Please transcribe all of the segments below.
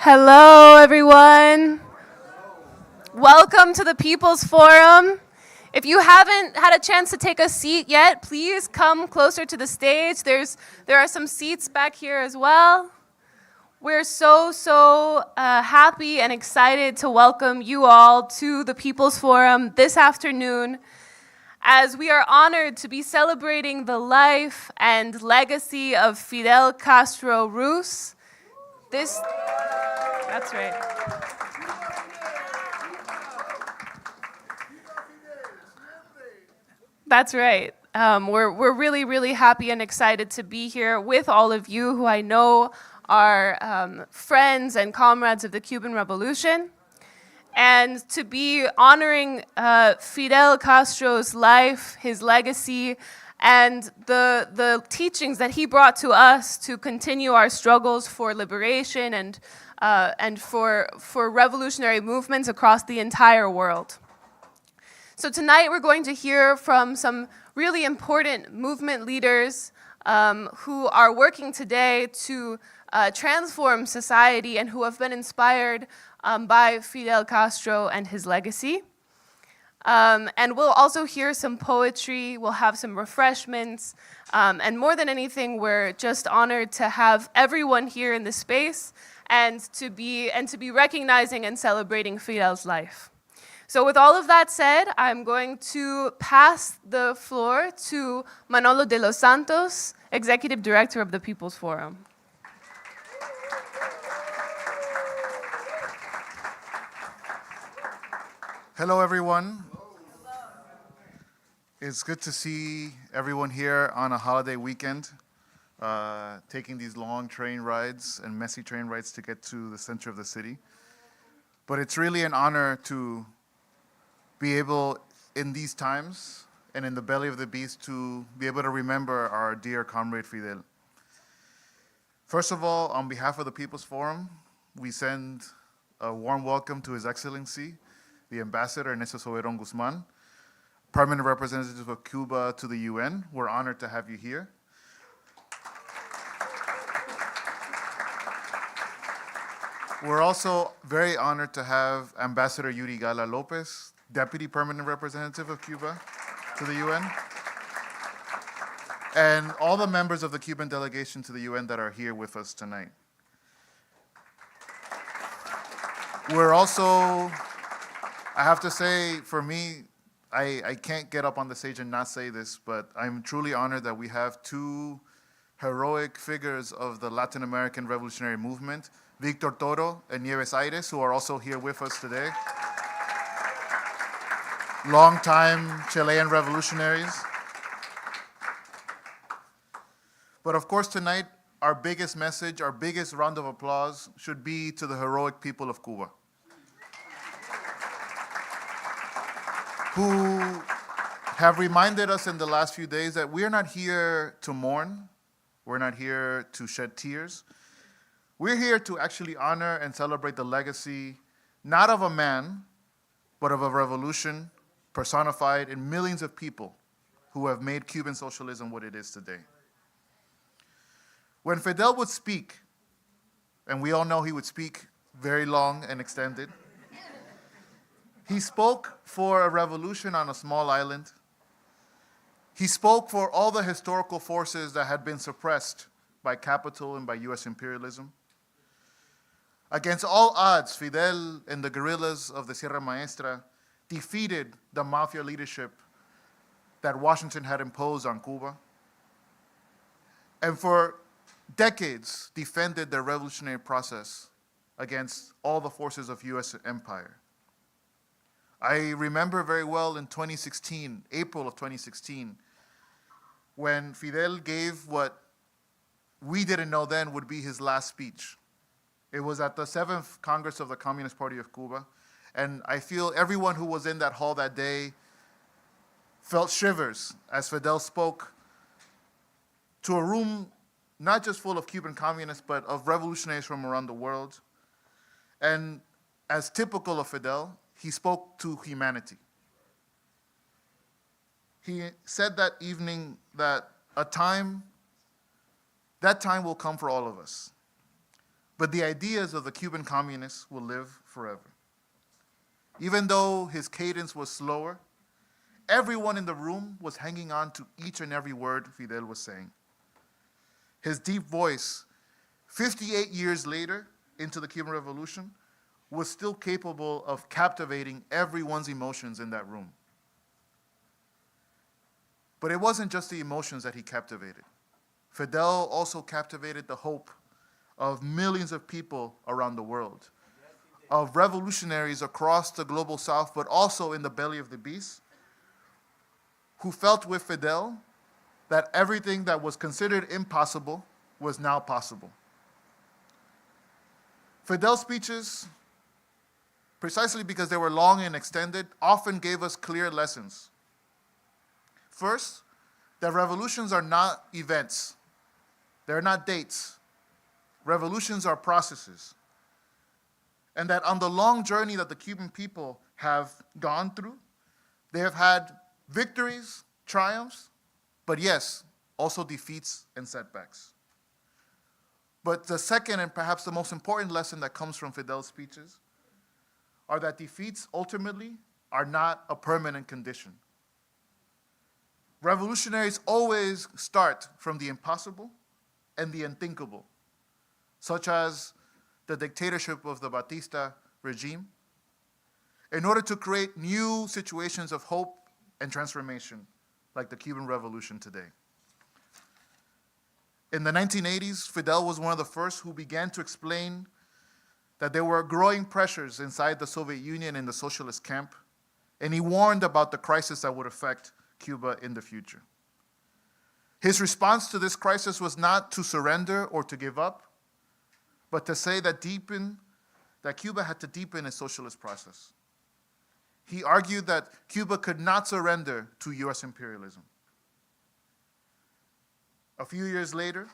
Hello, everyone. Welcome to the People's Forum. If you haven't had a chance to take a seat yet, please come closer to the stage. There are some seats back here as well. We're so happy and excited to welcome you all to the People's Forum this afternoon, as we are honored to be celebrating the life and legacy of Fidel Castro Ruz. That's right. That's right. We're really happy and excited to be here with all of you who I know are friends and comrades of the Cuban Revolution, and to be honoring Fidel Castro's life, his legacy, and the teachings that he brought to us to continue our struggles for liberation and for revolutionary movements across the entire world. So tonight we're going to hear from some really important movement leaders who are working today to transform society and who have been inspired by Fidel Castro and his legacy. And we'll also hear some poetry, we'll have some refreshments, and more than anything, we're just honored to have everyone here in the space and to be recognizing and celebrating Fidel's life. So with all of that said, I'm going to pass the floor to Manolo de los Santos, Executive Director of the People's Forum. Hello, everyone. It's good to see everyone here on a holiday weekend, taking these long train rides and messy train rides to get to the center of the city. But it's really an honor to be able, in these times and in the belly of the beast, to be able to remember our dear Comrade Fidel. First of all, on behalf of the People's Forum, we send a warm welcome to His Excellency, the Ambassador Ernesto Soberon Guzman, Permanent Representative of Cuba to the UN. We're honored to have you here. We're also very honored to have Ambassador Yuri Gala Lopez, Deputy Permanent Representative of Cuba to the UN, and all the members of the Cuban delegation to the UN that are here with us tonight. We're also, I have to say, for me, I can't get up on the stage and not say this, but I'm truly honored that we have two heroic figures of the Latin American revolutionary movement, Victor Toro and Nieves Aires, who are also here with us today. Longtime Chilean revolutionaries. But of course tonight, our biggest message, our biggest round of applause should be to the heroic people of Cuba, who have reminded us in the last few days that we're not here to mourn, we're not here to shed tears. We're here to actually honor and celebrate the legacy, not of a man, but of a revolution personified in millions of people who have made Cuban socialism what it is today. When Fidel would speak, and we all know he would speak very long and extended, he spoke for a revolution on a small island. He spoke for all the historical forces that had been suppressed by capital and by US imperialism. Against all odds, Fidel and the guerrillas of the Sierra Maestra defeated the mafia leadership that Washington had imposed on Cuba, and for decades defended the revolutionary process against all the forces of US empire. I remember very well in 2016, April of 2016, when Fidel gave what we didn't know then would be his last speech. It was at the 7th Congress of the Communist Party of Cuba, and I feel everyone who was in that hall that day felt shivers as Fidel spoke to a room not just full of Cuban communists, but of revolutionaries from around the world. And as typical of Fidel, he spoke to humanity. He said that evening that that time will come for all of us. but the ideas of the Cuban communists will live forever. Even though his cadence was slower, everyone in the room was hanging on to each and every word Fidel was saying. His deep voice, 58 years later into the Cuban Revolution, was still capable of captivating everyone's emotions in that room. But it wasn't just the emotions that he captivated. Fidel also captivated the hope of millions of people around the world, of revolutionaries across the global south, but also in the belly of the beast, who felt with Fidel that everything that was considered impossible was now possible. Fidel's speeches, precisely because they were long and extended, often gave us clear lessons. First, that revolutions are not events. They're not dates. Revolutions are processes. And that on the long journey that the Cuban people have gone through, they have had victories, triumphs, but yes, also defeats and setbacks. But the second and perhaps the most important lesson that comes from Fidel's speeches are that defeats ultimately are not a permanent condition. Revolutionaries always start from the impossible and the unthinkable, such as the dictatorship of the Batista regime, in order to create new situations of hope and transformation, like the Cuban Revolution today. In the 1980s, Fidel was one of the first who began to explain that there were growing pressures inside the Soviet Union and the socialist camp, and he warned about the crisis that would affect Cuba in the future. His response to this crisis was not to surrender or to give up, but to say that Cuba had to deepen its socialist process. He argued that Cuba could not surrender to US imperialism. A few years later,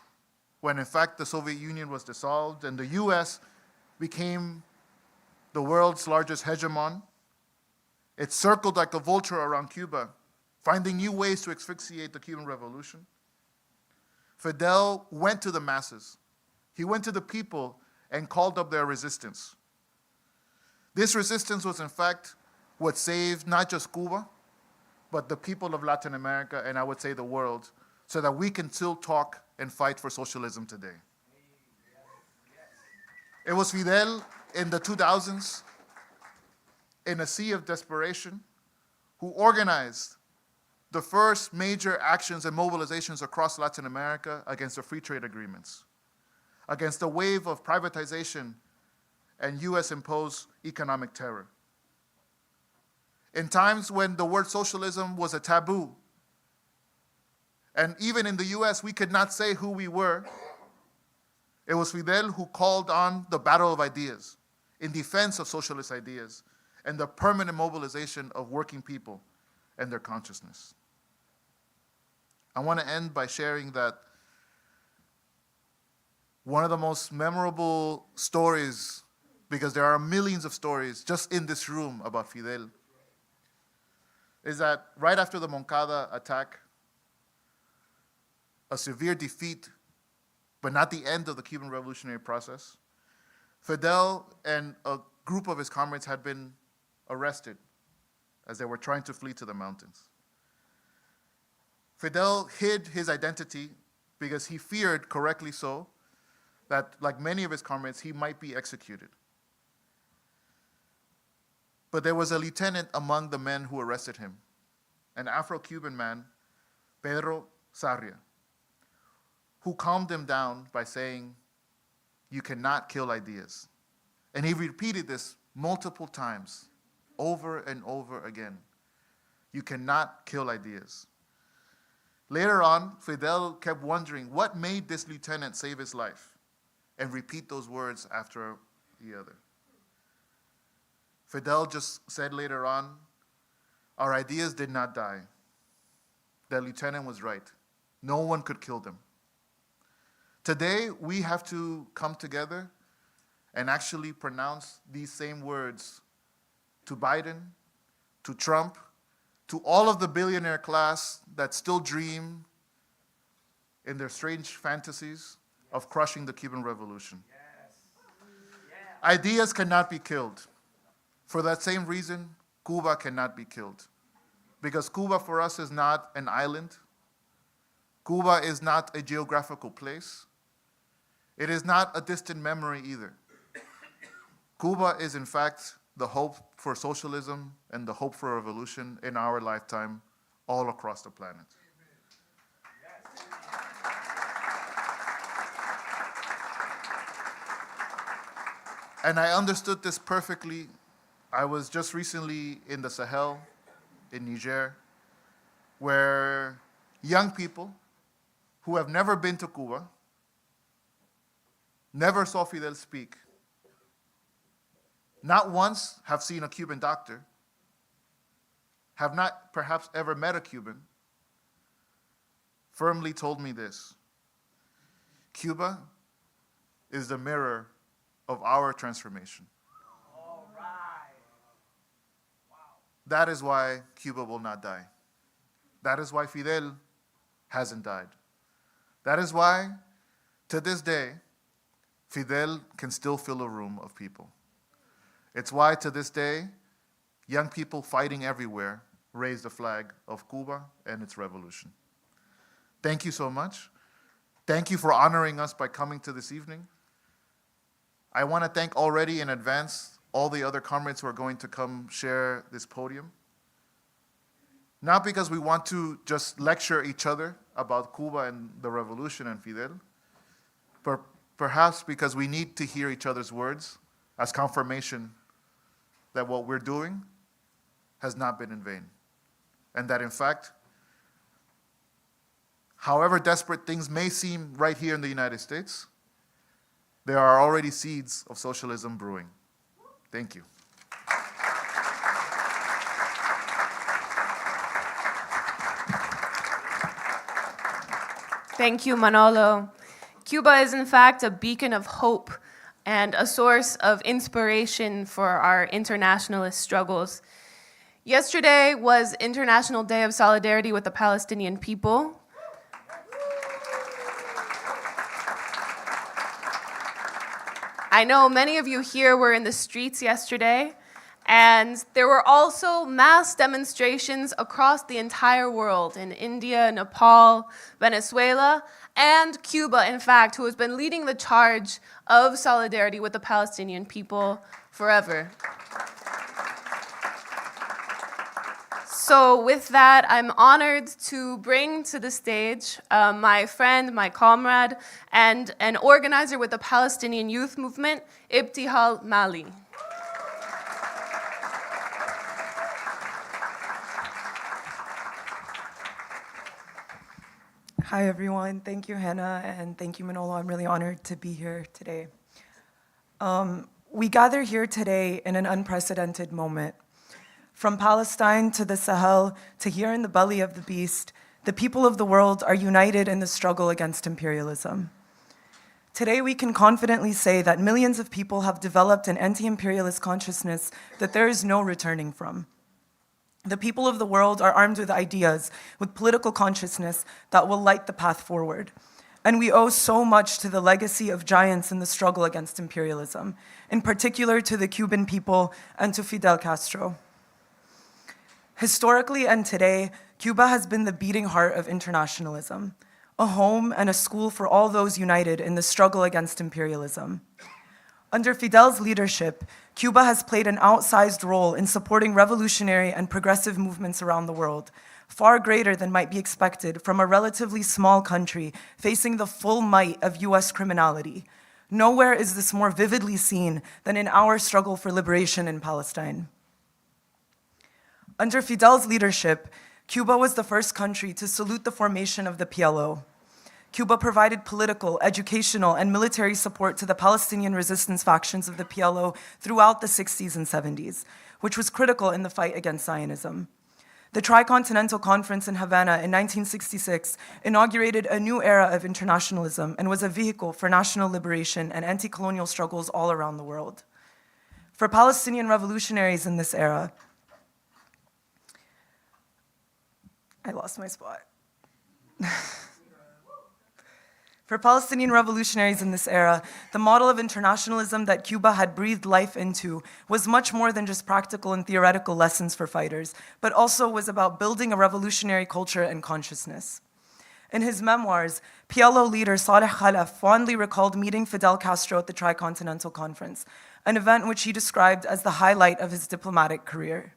when in fact the Soviet Union was dissolved and the US became the world's largest hegemon, it circled like a vulture around Cuba, finding new ways to asphyxiate the Cuban Revolution. Fidel went to the masses. He went to the people and called up their resistance. This resistance was in fact what saved not just Cuba, but the people of Latin America, and I would say the world, so that we can still talk and fight for socialism today. It was Fidel in the 2000s, in a sea of desperation, who organized the first major actions and mobilizations across Latin America against the free trade agreements, against the wave of privatization and US-imposed economic terror. In times when the word socialism was a taboo, and even in the US we could not say who we were, it was Fidel who called on the battle of ideas in defense of socialist ideas and the permanent mobilization of working people and their consciousness. I want to end by sharing that one of the most memorable stories, because there are millions of stories just in this room about Fidel, is that right after the Moncada attack, a severe defeat, but not the end of the Cuban revolutionary process, Fidel and a group of his comrades had been arrested as they were trying to flee to the mountains. Fidel hid his identity because he feared, correctly so, that like many of his comrades, he might be executed. But there was a lieutenant among the men who arrested him, an Afro-Cuban man, Pedro Sarria, who calmed him down by saying, "You cannot kill ideas." And he repeated this multiple times, over and over again. You cannot kill ideas. Later on, Fidel kept wondering what made this lieutenant save his life and repeat those words after the other. Fidel just said later on, our ideas did not die. The lieutenant was right. No one could kill them. Today, we have to come together and actually pronounce these same words to Biden, to Trump, to all of the billionaire class that still dream in their strange fantasies of crushing the Cuban Revolution. Yes. Ideas cannot be killed. For that same reason, Cuba cannot be killed. Because Cuba for us is not an island. Cuba is not a geographical place. It is not a distant memory either. Cuba is in fact the hope for socialism and the hope for revolution in our lifetime all across the planet. And I understood this perfectly. I was just recently in the Sahel, in Niger, where young people who have never been to Cuba, never saw Fidel speak, not once have seen a Cuban doctor, have not perhaps ever met a Cuban, firmly told me this: Cuba is the mirror of our transformation. All right. Wow. That is why Cuba will not die. That is why Fidel hasn't died. That is why, to this day, Fidel can still fill a room of people. It's why, to this day, young people fighting everywhere raise the flag of Cuba and its revolution. Thank you so much. Thank you for honoring us by coming to this evening. I want to thank already in advance all the other comrades who are going to come share this podium. Not because we want to just lecture each other about Cuba and the revolution and Fidel, but perhaps because we need to hear each other's words as confirmation that what we're doing has not been in vain. And that in fact, however desperate things may seem right here in the United States, there are already seeds of socialism brewing. Thank you. Thank you, Manolo. Cuba is in fact a beacon of hope and a source of inspiration for our internationalist struggles. Yesterday was International Day of Solidarity with the Palestinian people. I know many of you here were in the streets yesterday, and there were also mass demonstrations across the entire world in India, Nepal, Venezuela, and Cuba, in fact, who has been leading the charge of solidarity with the Palestinian people forever. So with that, I'm honored to bring to the stage my friend, my comrade, and an organizer with the Palestinian youth movement, Ibtihal Mali. Hi, everyone. Thank you, Hannah, and thank you, Manolo. I'm really honored to be here today. We gather here today in an unprecedented moment. From Palestine to the Sahel to here in the belly of the beast, the people of the world are united in the struggle against imperialism. Today, we can confidently say that millions of people have developed an anti-imperialist consciousness that there is no returning from. The people of the world are armed with ideas, with political consciousness that will light the path forward. And we owe so much to the legacy of giants in the struggle against imperialism, in particular to the Cuban people and to Fidel Castro. Historically and today, Cuba has been the beating heart of internationalism, a home and a school for all those united in the struggle against imperialism. Under Fidel's leadership, Cuba has played an outsized role in supporting revolutionary and progressive movements around the world, far greater than might be expected from a relatively small country facing the full might of US criminality. Nowhere is this more vividly seen than in our struggle for liberation in Palestine. Under Fidel's leadership, Cuba was the first country to salute the formation of the PLO. Cuba provided political, educational, and military support to the Palestinian resistance factions of the PLO throughout the 60s and 70s, which was critical in the fight against Zionism. The Tricontinental Conference in Havana in 1966 inaugurated a new era of internationalism and was a vehicle for national liberation and anti-colonial struggles all around the world. For Palestinian revolutionaries in this era, I lost my spot. For Palestinian revolutionaries in this era, the model of internationalism that Cuba had breathed life into was much more than just practical and theoretical lessons for fighters, but also was about building a revolutionary culture and consciousness. In his memoirs, PLO leader Saleh Khalaf fondly recalled meeting Fidel Castro at the Tricontinental Conference, an event which he described as the highlight of his diplomatic career.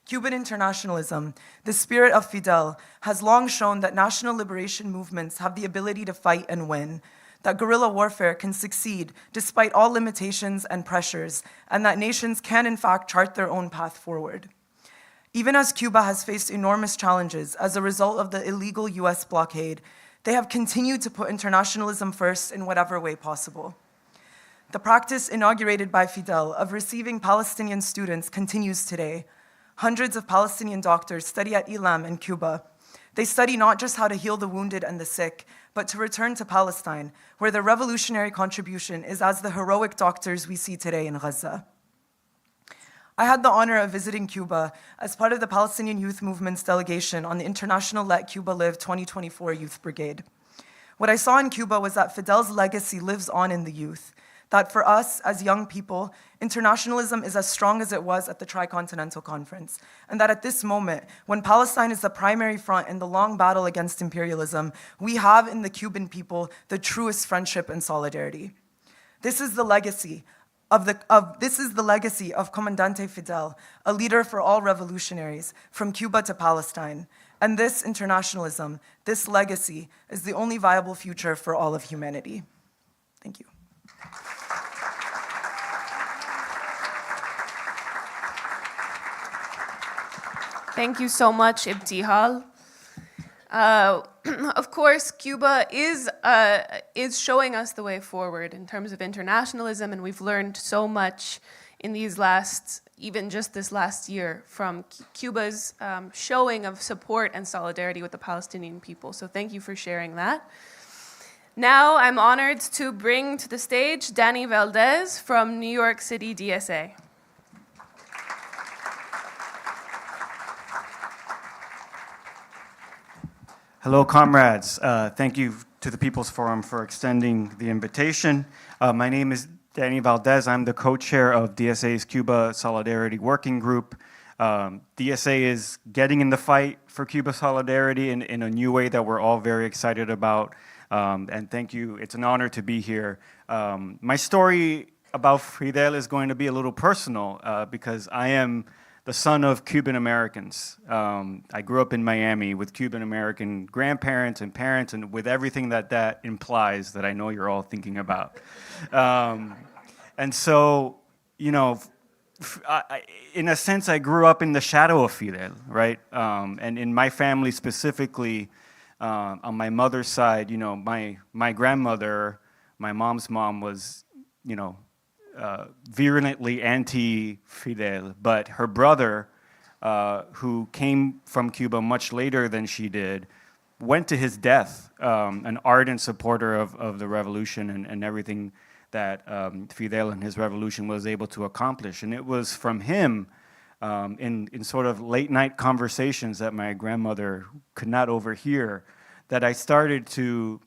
Cuban internationalism, the spirit of Fidel, has long shown that national liberation movements have the ability to fight and win, that guerrilla warfare can succeed despite all limitations and pressures, and that nations can in fact chart their own path forward. Even as Cuba has faced enormous challenges as a result of the illegal US blockade, they have continued to put internationalism first in whatever way possible. The practice inaugurated by Fidel of receiving Palestinian students continues today. Hundreds of Palestinian doctors study at Ilam in Cuba. They study not just how to heal the wounded and the sick, but to return to Palestine, where their revolutionary contribution is as the heroic doctors we see today in Gaza. I had the honor of visiting Cuba as part of the Palestinian Youth Movement's delegation on the International Let Cuba Live 2024 Youth Brigade. What I saw in Cuba was that Fidel's legacy lives on in the youth, that for us as young people, internationalism is as strong as it was at the Tricontinental Conference, and that at this moment, when Palestine is the primary front in the long battle against imperialism, we have in the Cuban people the truest friendship and solidarity. This is the legacy of Comandante Fidel, a leader for all revolutionaries, from Cuba to Palestine. And this internationalism, this legacy, is the only viable future for all of humanity. Thank you. Thank you so much, Ibtihal. Of course, Cuba is showing us the way forward in terms of internationalism, and we've learned so much in these even just this last year, from Cuba's showing of support and solidarity with the Palestinian people. So thank you for sharing that. Now I'm honored to bring to the stage Danny Valdez from New York City DSA. Hello, comrades. Thank you to the People's Forum for extending the invitation. My name is Danny Valdez. I'm the co-chair of DSA's Cuba Solidarity Working Group. DSA is getting in the fight for Cuba solidarity in a new way that we're all very excited about. And thank you. It's an honor to be here. My story about Fidel is going to be a little personal because I am the son of Cuban Americans. I grew up in Miami with Cuban American grandparents and parents, and with everything that implies that I know you're all thinking about. And so, you know, in a sense, I grew up in the shadow of Fidel, right? And in my family specifically, on my mother's side, you know, my grandmother, my mom's mom was, you know, virulently anti-Fidel, but her brother, who came from Cuba much later than she did, went to his death, an ardent supporter of the revolution and everything that Fidel and his revolution was able to accomplish. And it was from him, in sort of late night conversations that my grandmother could not overhear, that I started to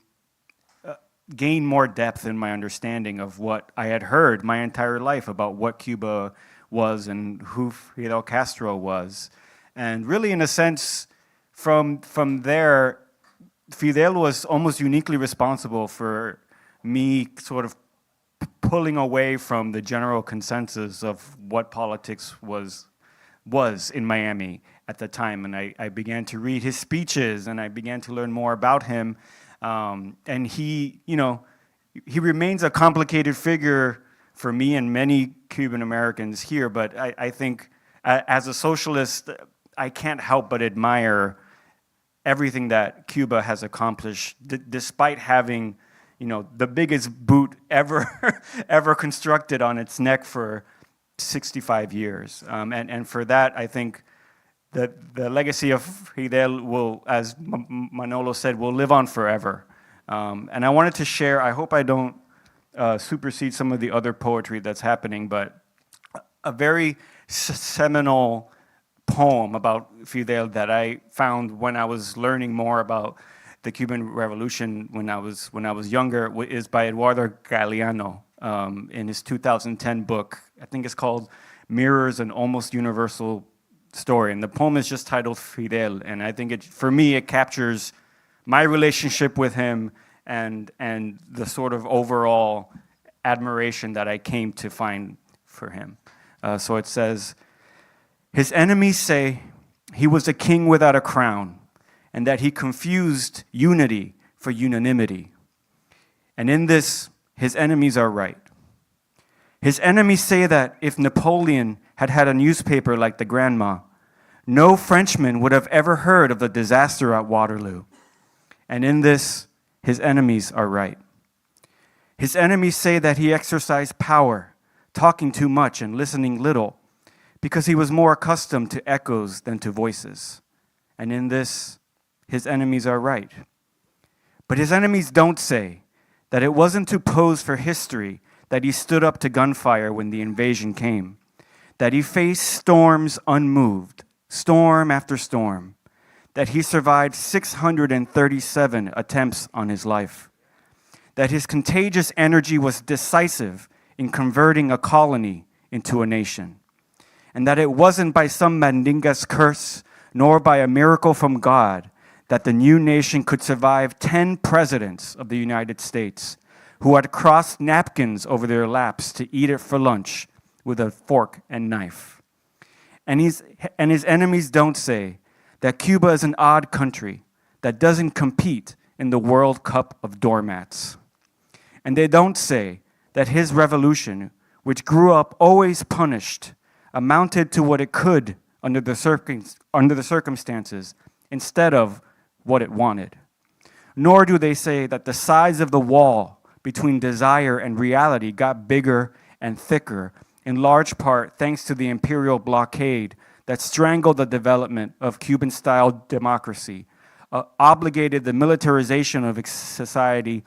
gain more depth in my understanding of what I had heard my entire life about what Cuba was and who Fidel Castro was. And really, in a sense, from there, Fidel was almost uniquely responsible for me sort of pulling away from the general consensus of what politics was in Miami at the time. And I began to read his speeches, and I began to learn more about him. And he, you know, he remains a complicated figure for me and many Cuban Americans here, but I think as a socialist, I can't help but admire everything that Cuba has accomplished, despite having, you know, the biggest boot ever ever constructed on its neck for 65 years. And for that, I think that the legacy of Fidel will, as Manolo said, will live on forever. And I wanted to share, I hope I don't supersede some of the other poetry that's happening, but a very seminal poem about Fidel that I found when I was learning more about the Cuban Revolution when I was younger is by Eduardo Galeano in his 2010 book. I think it's called Mirrors, an Almost Universal Story. And the poem is just titled Fidel. And I think for me, it captures my relationship with him and the sort of overall admiration that I came to find for him. So it says, his enemies say he was a king without a crown, and that he confused unity for unanimity. And in this, his enemies are right. His enemies say that if Napoleon had had a newspaper like the Grandma, no Frenchman would have ever heard of the disaster at Waterloo. And in this, his enemies are right. His enemies say that he exercised power, talking too much and listening little, because he was more accustomed to echoes than to voices. And in this, his enemies are right. But his enemies don't say that it wasn't to pose for history that he stood up to gunfire when the invasion came, that he faced storms unmoved, storm after storm, that he survived 637 attempts on his life, that his contagious energy was decisive in converting a colony into a nation, and that it wasn't by some Mandinga's curse nor by a miracle from God that the new nation could survive 10 presidents of the United States who had crossed napkins over their laps to eat it for lunch with a fork and knife. And his enemies don't say that Cuba is an odd country that doesn't compete in the World Cup of doormats. And they don't say that his revolution, which grew up always punished, amounted to what it could under the circumstances instead of what it wanted. Nor do they say that the size of the wall between desire and reality got bigger and thicker, in large part thanks to the imperial blockade that strangled the development of Cuban-style democracy, obligated the militarization of society,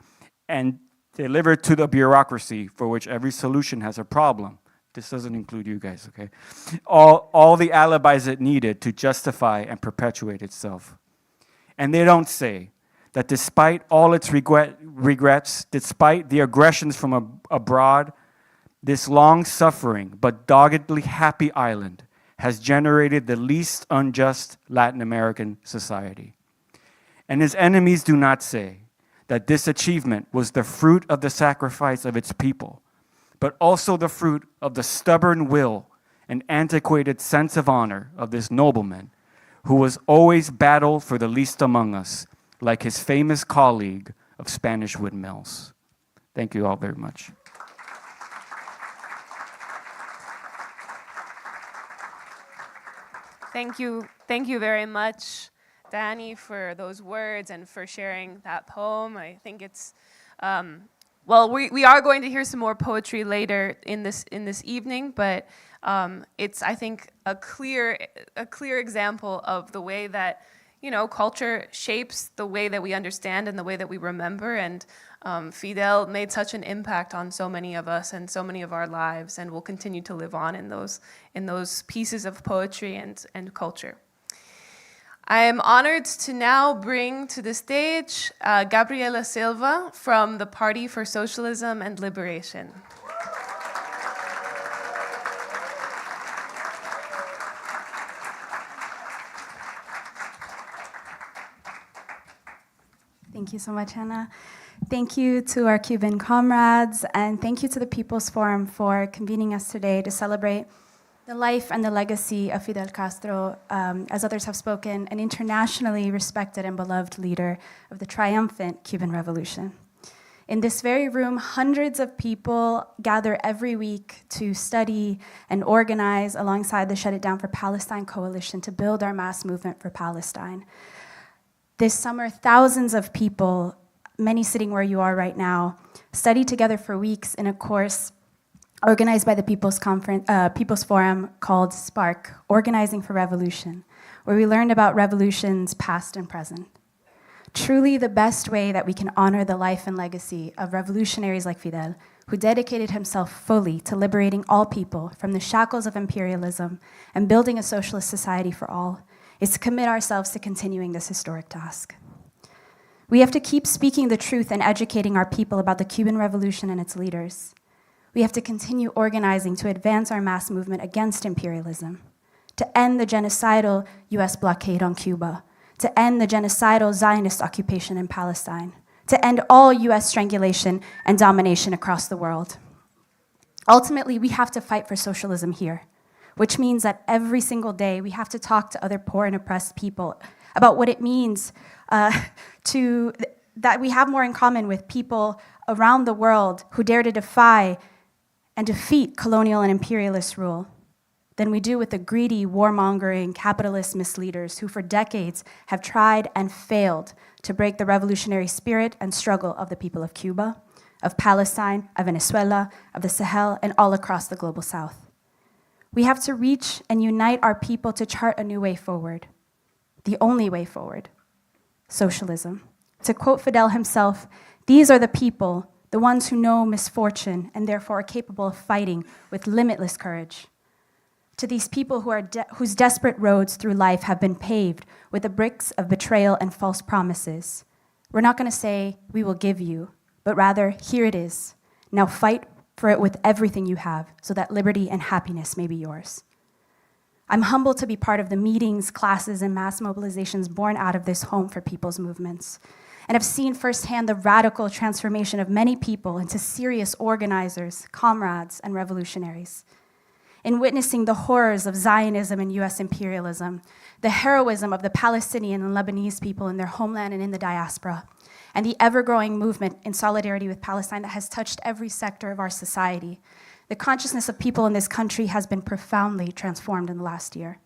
and delivered to the bureaucracy for which every solution has a problem. This doesn't include you guys, okay? All the alibis it needed to justify and perpetuate itself. And they don't say that despite all its regrets, despite the aggressions from abroad, this long-suffering but doggedly happy island has generated the least unjust Latin American society. And his enemies do not say that this achievement was the fruit of the sacrifice of its people, but also the fruit of the stubborn will and antiquated sense of honor of this nobleman who was always battled for the least among us, like his famous colleague of Spanish windmills. Thank you all very much. Thank you very much, Danny, for those words and for sharing that poem. I think it's, well, we are going to hear some more poetry later in this evening, but it's, I think, a clear example of the way that, culture shapes the way that we understand and the way that we remember. And Fidel made such an impact on so many of us and so many of our lives, and will continue to live on in those pieces of poetry and culture. I am honored to now bring to the stage Gabriela Silva from the Party for Socialism and Liberation. Thank you so much, Hannah. Thank you to our Cuban comrades, and thank you to the People's Forum for convening us today to celebrate the life and the legacy of Fidel Castro, as others have spoken, an internationally respected and beloved leader of the triumphant Cuban Revolution. In this very room, hundreds of people gather every week to study and organize alongside the Shut It Down for Palestine coalition to build our mass movement for Palestine. This summer, thousands of people, many sitting where you are right now, studied together for weeks in a course organized by the People's Forum called SPARK, Organizing for Revolution, where we learned about revolutions past and present. Truly the best way that we can honor the life and legacy of revolutionaries like Fidel, who dedicated himself fully to liberating all people from the shackles of imperialism and building a socialist society for all, is to commit ourselves to continuing this historic task. We have to keep speaking the truth and educating our people about the Cuban Revolution and its leaders. We have to continue organizing to advance our mass movement against imperialism, to end the genocidal US blockade on Cuba, to end the genocidal Zionist occupation in Palestine, to end all US strangulation and domination across the world. Ultimately, we have to fight for socialism here, which means that every single day we have to talk to other poor and oppressed people about what it means that we have more in common with people around the world who dare to defy and defeat colonial and imperialist rule than we do with the greedy, warmongering, capitalist misleaders who for decades have tried and failed to break the revolutionary spirit and struggle of the people of Cuba, of Palestine, of Venezuela, of the Sahel, and all across the global South. We have to reach and unite our people to chart a new way forward, the only way forward, socialism. To quote Fidel himself, "These are the people, the ones who know misfortune and therefore are capable of fighting with limitless courage." To these people whose desperate roads through life have been paved with the bricks of betrayal and false promises, we're not going to say, "We will give you," but rather, "Here it is. Now fight for it with everything you have so that liberty and happiness may be yours." I'm humbled to be part of the meetings, classes, and mass mobilizations born out of this Home for People's movements, and have seen firsthand the radical transformation of many people into serious organizers, comrades, and revolutionaries. In witnessing the horrors of Zionism and US imperialism, the heroism of the Palestinian and Lebanese people in their homeland and in the diaspora, and the ever-growing movement in solidarity with Palestine that has touched every sector of our society, the consciousness of people in this country has been profoundly transformed in the last year.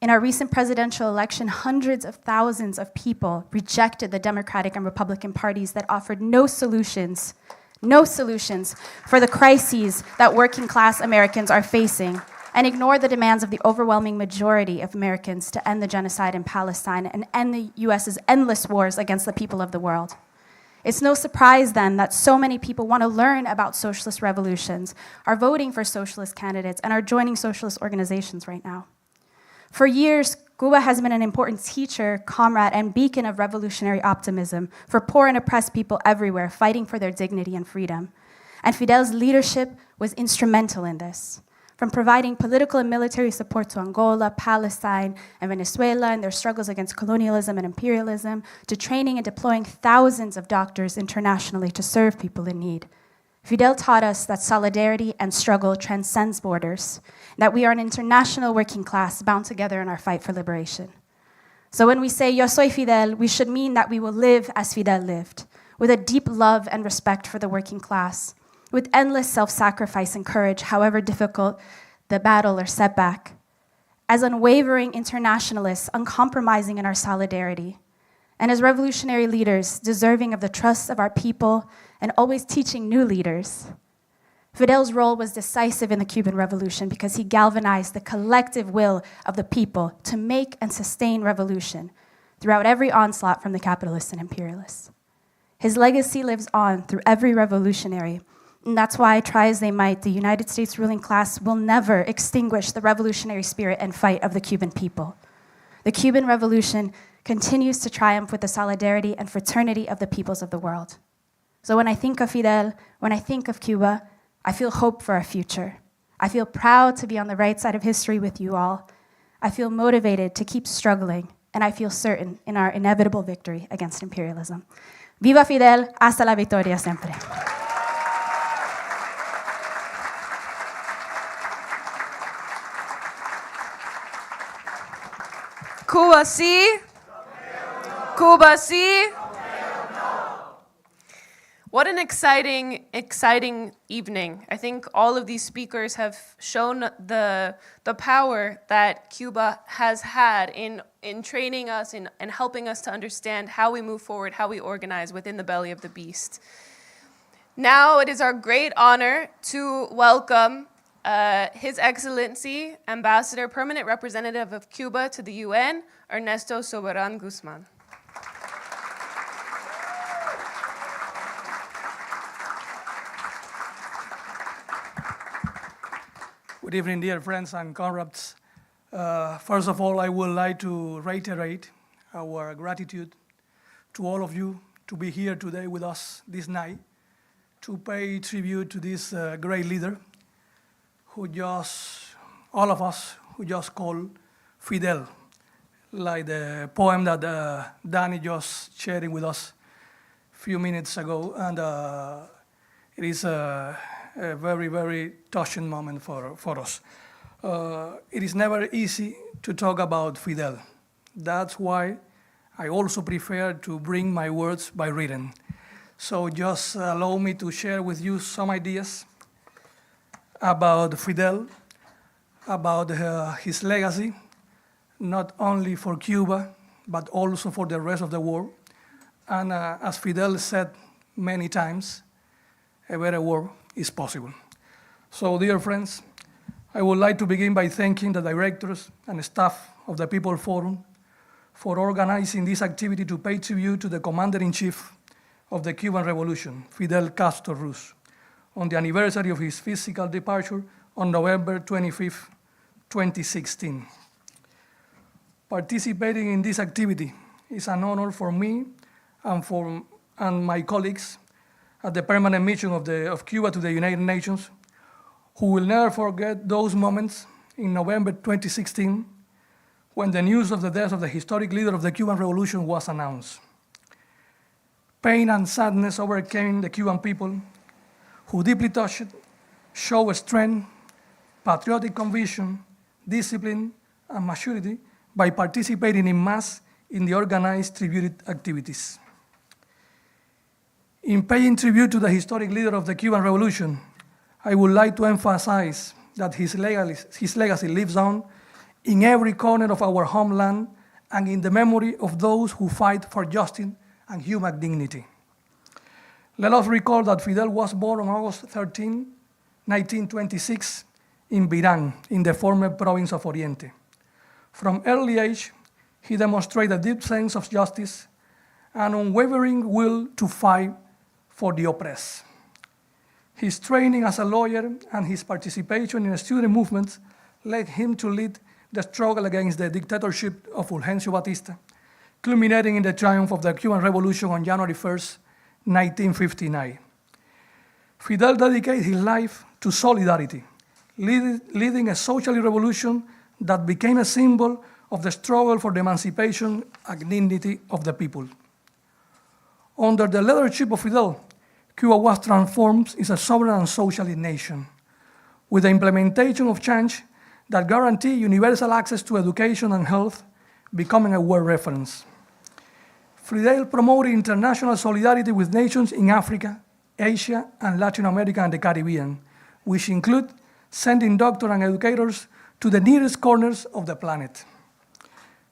In our recent presidential election, hundreds of thousands of people rejected the Democratic and Republican parties that offered no solutions for the crises that working class Americans are facing, and ignored the demands of the overwhelming majority of Americans to end the genocide in Palestine and end the US's endless wars against the people of the world. It's no surprise then that so many people want to learn about socialist revolutions, are voting for socialist candidates, and are joining socialist organizations right now. For years, Cuba has been an important teacher, comrade, and beacon of revolutionary optimism for poor and oppressed people everywhere fighting for their dignity and freedom. And Fidel's leadership was instrumental in this, from providing political and military support to Angola, Palestine, and Venezuela in their struggles against colonialism and imperialism, to training and deploying thousands of doctors internationally to serve people in need. Fidel taught us that solidarity and struggle transcends borders, that we are an international working class bound together in our fight for liberation. So when we say, "Yo soy Fidel," we should mean that we will live as Fidel lived, with a deep love and respect for the working class, with endless self-sacrifice and courage, however difficult the battle or setback, as unwavering internationalists, uncompromising in our solidarity, and as revolutionary leaders, deserving of the trust of our people and always teaching new leaders. Fidel's role was decisive in the Cuban Revolution because he galvanized the collective will of the people to make and sustain revolution throughout every onslaught from the capitalists and imperialists. His legacy lives on through every revolutionary, and that's why, try as they might, the United States ruling class will never extinguish the revolutionary spirit and fight of the Cuban people. The Cuban Revolution continues to triumph with the solidarity and fraternity of the peoples of the world. So when I think of Fidel, when I think of Cuba, I feel hope for our future. I feel proud to be on the right side of history with you all. I feel motivated to keep struggling, and I feel certain in our inevitable victory against imperialism. Viva Fidel, hasta la victoria siempre. Cuba sí. Cuba sí. What an exciting evening. I think all of these speakers have shown the power that Cuba has had in training us, in helping us to understand how we move forward, how we organize within the belly of the beast. Now it is our great honor to welcome His Excellency, Ambassador, Permanent Representative of Cuba to the UN, Ernesto Soberon Guzman. Good evening, dear friends and comrades. First of all, I would like to reiterate our gratitude to all of you to be here today with us this night to pay tribute to this great leader all of us who just call Fidel, like the poem that Danny just sharing with us a few minutes ago. And it is a very, very touching moment for us. It is never easy to talk about Fidel. That's why I also prefer to bring my words by written. So just allow me to share with you some ideas about Fidel, about his legacy, not only for Cuba, but also for the rest of the world. And as Fidel said many times, a better world is possible. So, dear friends, I would like to begin by thanking the directors and staff of the People Forum for organizing this activity to pay tribute to the Commander-in-Chief of the Cuban Revolution, Fidel Castro Ruz, on the anniversary of his physical departure on November 25, 2016. Participating in this activity is an honor for me and my colleagues at the permanent mission of Cuba to the United Nations, who will never forget those moments in November 2016 when the news of the death of the historic leader of the Cuban Revolution was announced. Pain and sadness overcame the Cuban people, who deeply touched, showed strength, patriotic conviction, discipline, and maturity by participating in mass in the organized tribute activities. In paying tribute to the historic leader of the Cuban Revolution, I would like to emphasize that his legacy lives on in every corner of our homeland and in the memory of those who fight for justice and human dignity. Let us recall that Fidel was born on August 13, 1926, in Birán, in the former province of Oriente. From early age, he demonstrated a deep sense of justice and unwavering will to fight for the oppressed. His training as a lawyer and his participation in student movements led him to lead the struggle against the dictatorship of Fulgencio Batista, culminating in the triumph of the Cuban Revolution on January 1st, 1959. Fidel dedicated his life to solidarity, leading a social revolution that became a symbol of the struggle for the emancipation and dignity of the people. Under the leadership of Fidel, Cuba was transformed into a sovereign and socialist nation, with the implementation of change that guarantee universal access to education and health, becoming a world reference. Fidel promoted international solidarity with nations in Africa, Asia, and Latin America and the Caribbean, which include sending doctors and educators to the nearest corners of the planet.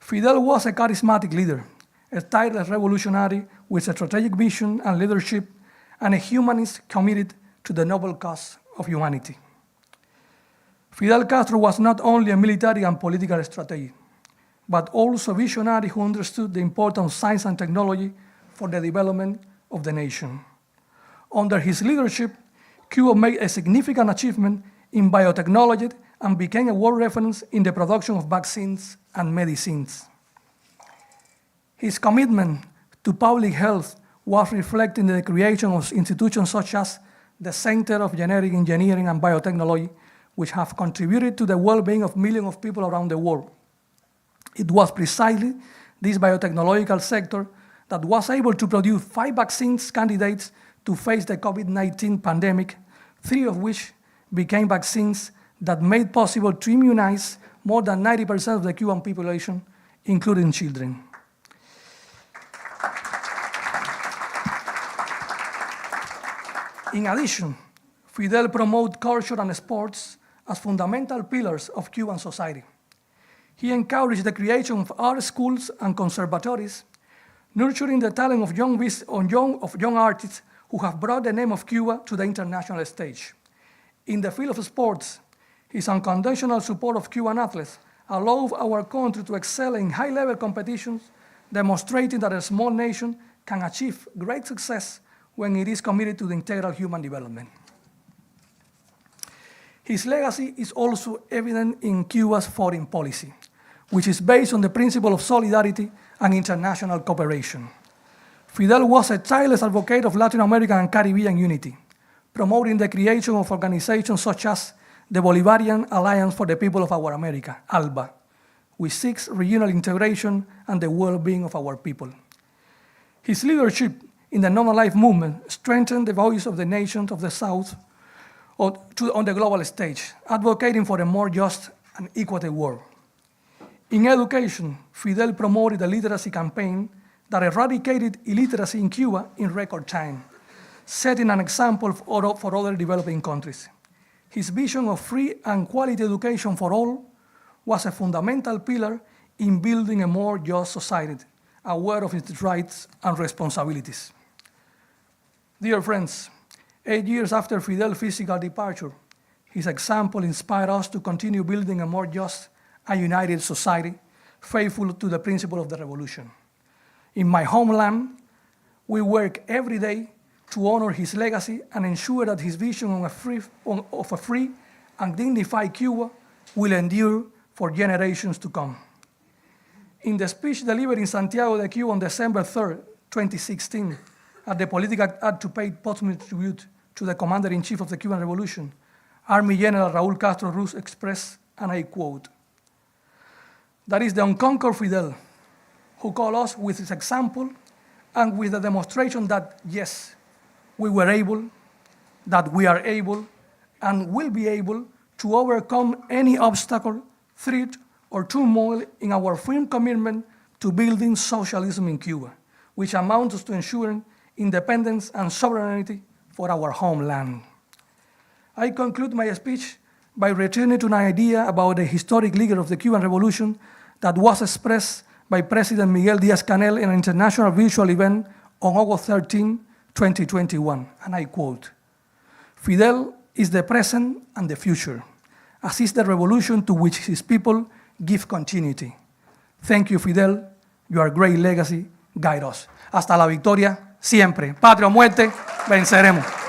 Fidel was a charismatic leader, a tireless revolutionary with a strategic vision and leadership, and a humanist committed to the noble cause of humanity. Fidel Castro was not only a military and political strategist, but also a visionary who understood the importance of science and technology for the development of the nation. Under his leadership, Cuba made a significant achievement in biotechnology and became a world reference in the production of vaccines and medicines. His commitment to public health was reflected in the creation of institutions such as the Center of Genetic Engineering and Biotechnology, which have contributed to the well-being of millions of people around the world. It was precisely this biotechnological sector that was able to produce 5 vaccines candidates to face the COVID-19 pandemic, 3 of which became vaccines that made possible to immunize more than 90% of the Cuban population, including children. In addition, Fidel promoted culture and sports as fundamental pillars of Cuban society. He encouraged the creation of art schools and conservatories, nurturing the talent of young artists who have brought the name of Cuba to the international stage. In the field of sports, his unconditional support of Cuban athletes allowed our country to excel in high-level competitions, demonstrating that a small nation can achieve great success when it is committed to the integral human development. His legacy is also evident in Cuba's foreign policy, which is based on the principle of solidarity and international cooperation. Fidel was a tireless advocate of Latin American and Caribbean unity, promoting the creation of organizations such as the Bolivarian Alliance for the People of Our America, ALBA, which seeks regional integration and the well-being of our people. His leadership in the non-aligned movement strengthened the voice of the nations of the South on the global stage, advocating for a more just and equitable world. In education, Fidel promoted a literacy campaign that eradicated illiteracy in Cuba in record time, setting an example for other developing countries. His vision of free and quality education for all was a fundamental pillar in building a more just society, aware of its rights and responsibilities. Dear friends, 8 years after Fidel's physical departure, his example inspired us to continue building a more just and united society, faithful to the principle of the revolution. In my homeland, we work every day to honor his legacy and ensure that his vision of a free and dignified Cuba will endure for generations to come. In the speech delivered in Santiago de Cuba on December 3, 2016, at the political act to pay posthumous tribute to the Commander-in-Chief of the Cuban Revolution, Army General Raúl Castro Ruz expressed, and I quote, "That is the unconquered Fidel, who called us with his example and with the demonstration that, yes, we were able, that we are able, and will be able to overcome any obstacle, threat, or turmoil in our firm commitment to building socialism in Cuba, which amounts to ensuring independence and sovereignty for our homeland." I conclude my speech by returning to an idea about the historic leader of the Cuban Revolution that was expressed by President Miguel Díaz-Canel in an international virtual event on August 13, 2021, and I quote, "Fidel is the present and the future, as is the revolution to which his people give continuity. Thank you, Fidel. Your great legacy guide us." Hasta la victoria, siempre. Patria o muerte, venceremos.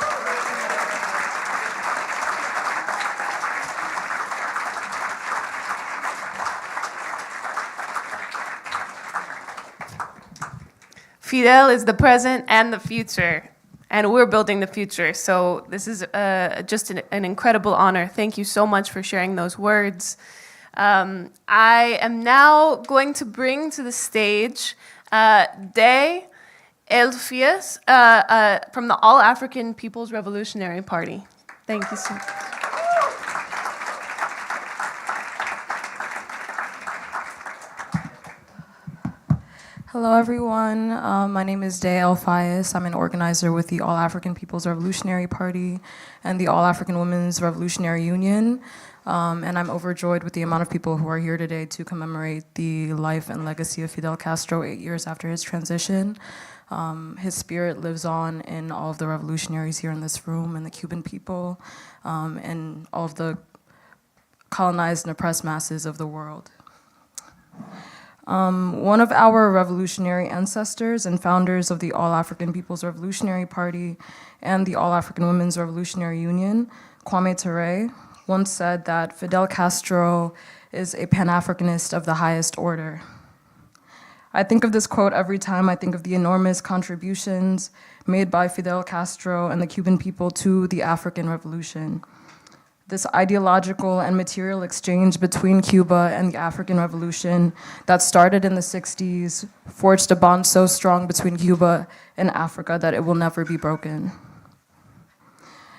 Fidel is the present and the future, and we're building the future. So this is just an incredible honor. Thank you so much for sharing those words. I am now going to bring to the stage De Elfies from the All African People's Revolutionary Party. Thank you so much. Hello, everyone. My name is Day El-Fayez. I'm an organizer with the All African People's Revolutionary Party and the All African Women's Revolutionary Union. And I'm overjoyed with the amount of people who are here today to commemorate the life and legacy of Fidel Castro 8 years after his transition. His spirit lives on in all of the revolutionaries here in this room and the Cuban people and all of the colonized and oppressed masses of the world. One of our revolutionary ancestors and founders of the All African People's Revolutionary Party and the All African Women's Revolutionary Union, Kwame Ture, once said that Fidel Castro is a Pan-Africanist of the highest order. I think of this quote every time I think of the enormous contributions made by Fidel Castro and the Cuban people to the African Revolution. This ideological and material exchange between Cuba and the African Revolution that started in the 60s forged a bond so strong between Cuba and Africa that it will never be broken.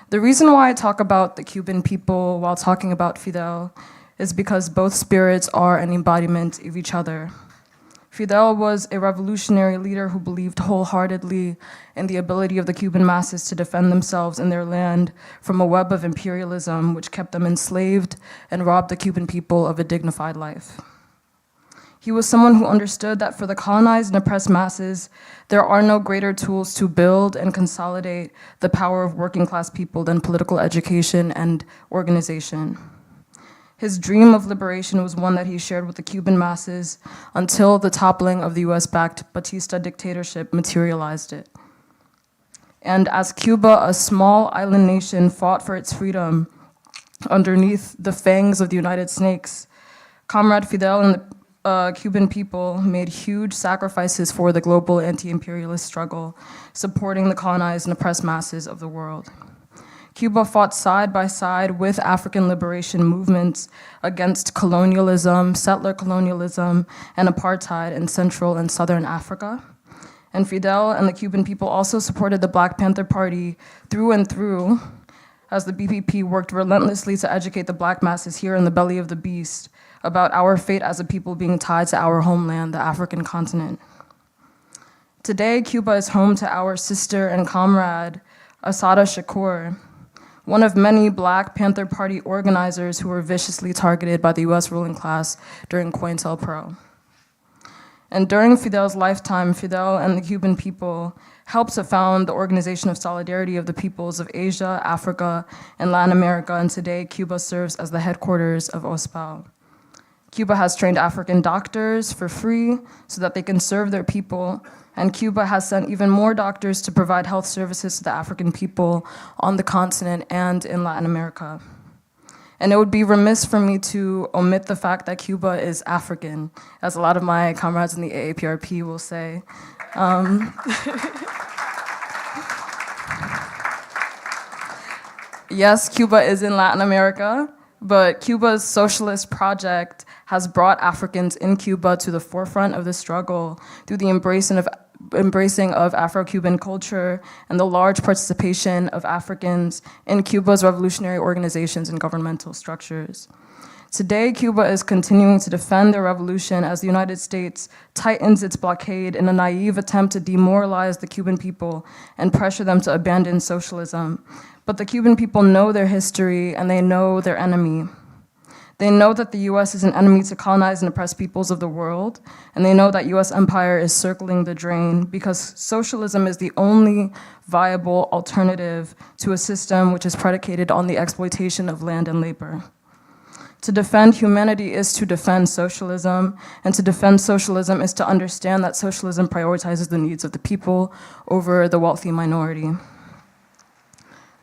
The reason why I talk about the Cuban people while talking about Fidel is because both spirits are an embodiment of each other. Fidel was a revolutionary leader who believed wholeheartedly in the ability of the Cuban masses to defend themselves and their land from a web of imperialism which kept them enslaved and robbed the Cuban people of a dignified life. He was someone who understood that for the colonized and oppressed masses, there are no greater tools to build and consolidate the power of working class people than political education and organization. His dream of liberation was one that he shared with the Cuban masses until the toppling of the US-backed Batista dictatorship materialized it. And as Cuba, a small island nation, fought for its freedom underneath the fangs of the United Snakes, Comrade Fidel and Cuban people made huge sacrifices for the global anti-imperialist struggle, supporting the colonized and oppressed masses of the world. Cuba fought side by side with African liberation movements against colonialism, settler colonialism, and apartheid in Central and Southern Africa. And Fidel and the Cuban people also supported the Black Panther Party through and through, as the BPP worked relentlessly to educate the Black masses here in the belly of the beast about our fate as a people being tied to our homeland, the African continent. Today, Cuba is home to our sister and comrade, Assata Shakur, one of many Black Panther Party organizers who were viciously targeted by the US ruling class during COINTELPRO. And during Fidel's lifetime, Fidel and the Cuban people helped to found the Organization of Solidarity of the Peoples of Asia, Africa, and Latin America, and today Cuba serves as the headquarters of OSPAL. Cuba has trained African doctors for free so that they can serve their people, and Cuba has sent even more doctors to provide health services to the African people on the continent and in Latin America. And it would be remiss for me to omit the fact that Cuba is African, as a lot of my comrades in the AAPRP will say. Yes, Cuba is in Latin America, but Cuba's socialist project has brought Africans in Cuba to the forefront of the struggle through the embracing of Afro-Cuban culture and the large participation of Africans in Cuba's revolutionary organizations and governmental structures. Today, Cuba is continuing to defend their revolution as the United States tightens its blockade in a naive attempt to demoralize the Cuban people and pressure them to abandon socialism. But the Cuban people know their history and they know their enemy. They know that the US is an enemy to colonize and oppress peoples of the world, and they know that US empire is circling the drain because socialism is the only viable alternative to a system which is predicated on the exploitation of land and labor. To defend humanity is to defend socialism, and to defend socialism is to understand that socialism prioritizes the needs of the people over the wealthy minority.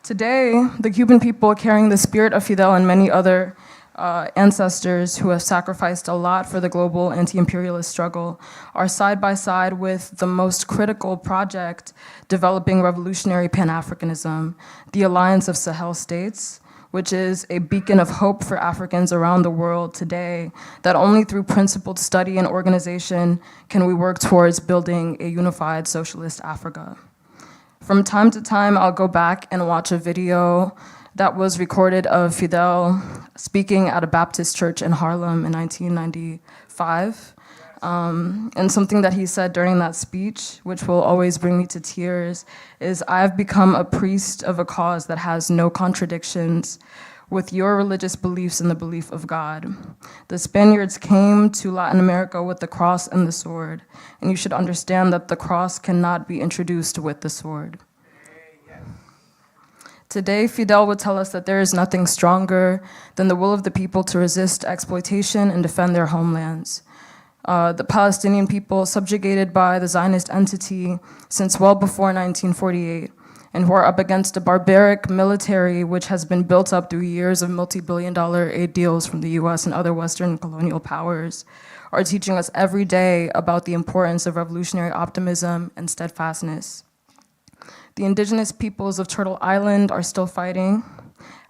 Today, the Cuban people, carrying the spirit of Fidel and many other ancestors who have sacrificed a lot for the global anti-imperialist struggle, are side by side with the most critical project developing revolutionary Pan-Africanism, the Alliance of Sahel States, which is a beacon of hope for Africans around the world today, that only through principled study and organization can we work towards building a unified socialist Africa. From time to time, I'll go back and watch a video that was recorded of Fidel speaking at a Baptist church in Harlem in 1995. And something that he said during that speech, which will always bring me to tears, is, "I've become a priest of a cause that has no contradictions with your religious beliefs and the belief of God. The Spaniards came to Latin America with the cross and the sword, and you should understand that the cross cannot be introduced with the sword." Today, Fidel would tell us that there is nothing stronger than the will of the people to resist exploitation and defend their homelands. The Palestinian people, subjugated by the Zionist entity since well before 1948, and who are up against a barbaric military which has been built up through years of multi-billion-dollar aid deals from the US and other Western colonial powers, are teaching us every day about the importance of revolutionary optimism and steadfastness. The indigenous peoples of Turtle Island are still fighting.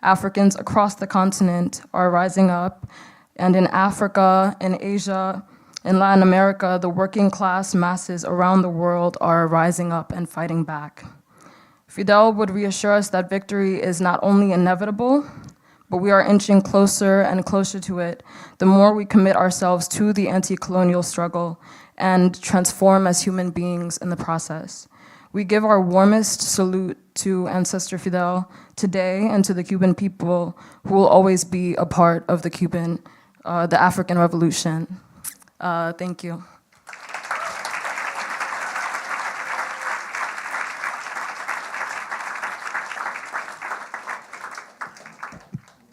Africans across the continent are rising up. And in Africa, in Asia, in Latin America, the working class masses around the world are rising up and fighting back. Fidel would reassure us that victory is not only inevitable, but we are inching closer and closer to it the more we commit ourselves to the anti-colonial struggle and transform as human beings in the process. We give our warmest salute to Ancestor Fidel today and to the Cuban people who will always be a part of the African Revolution. Thank you.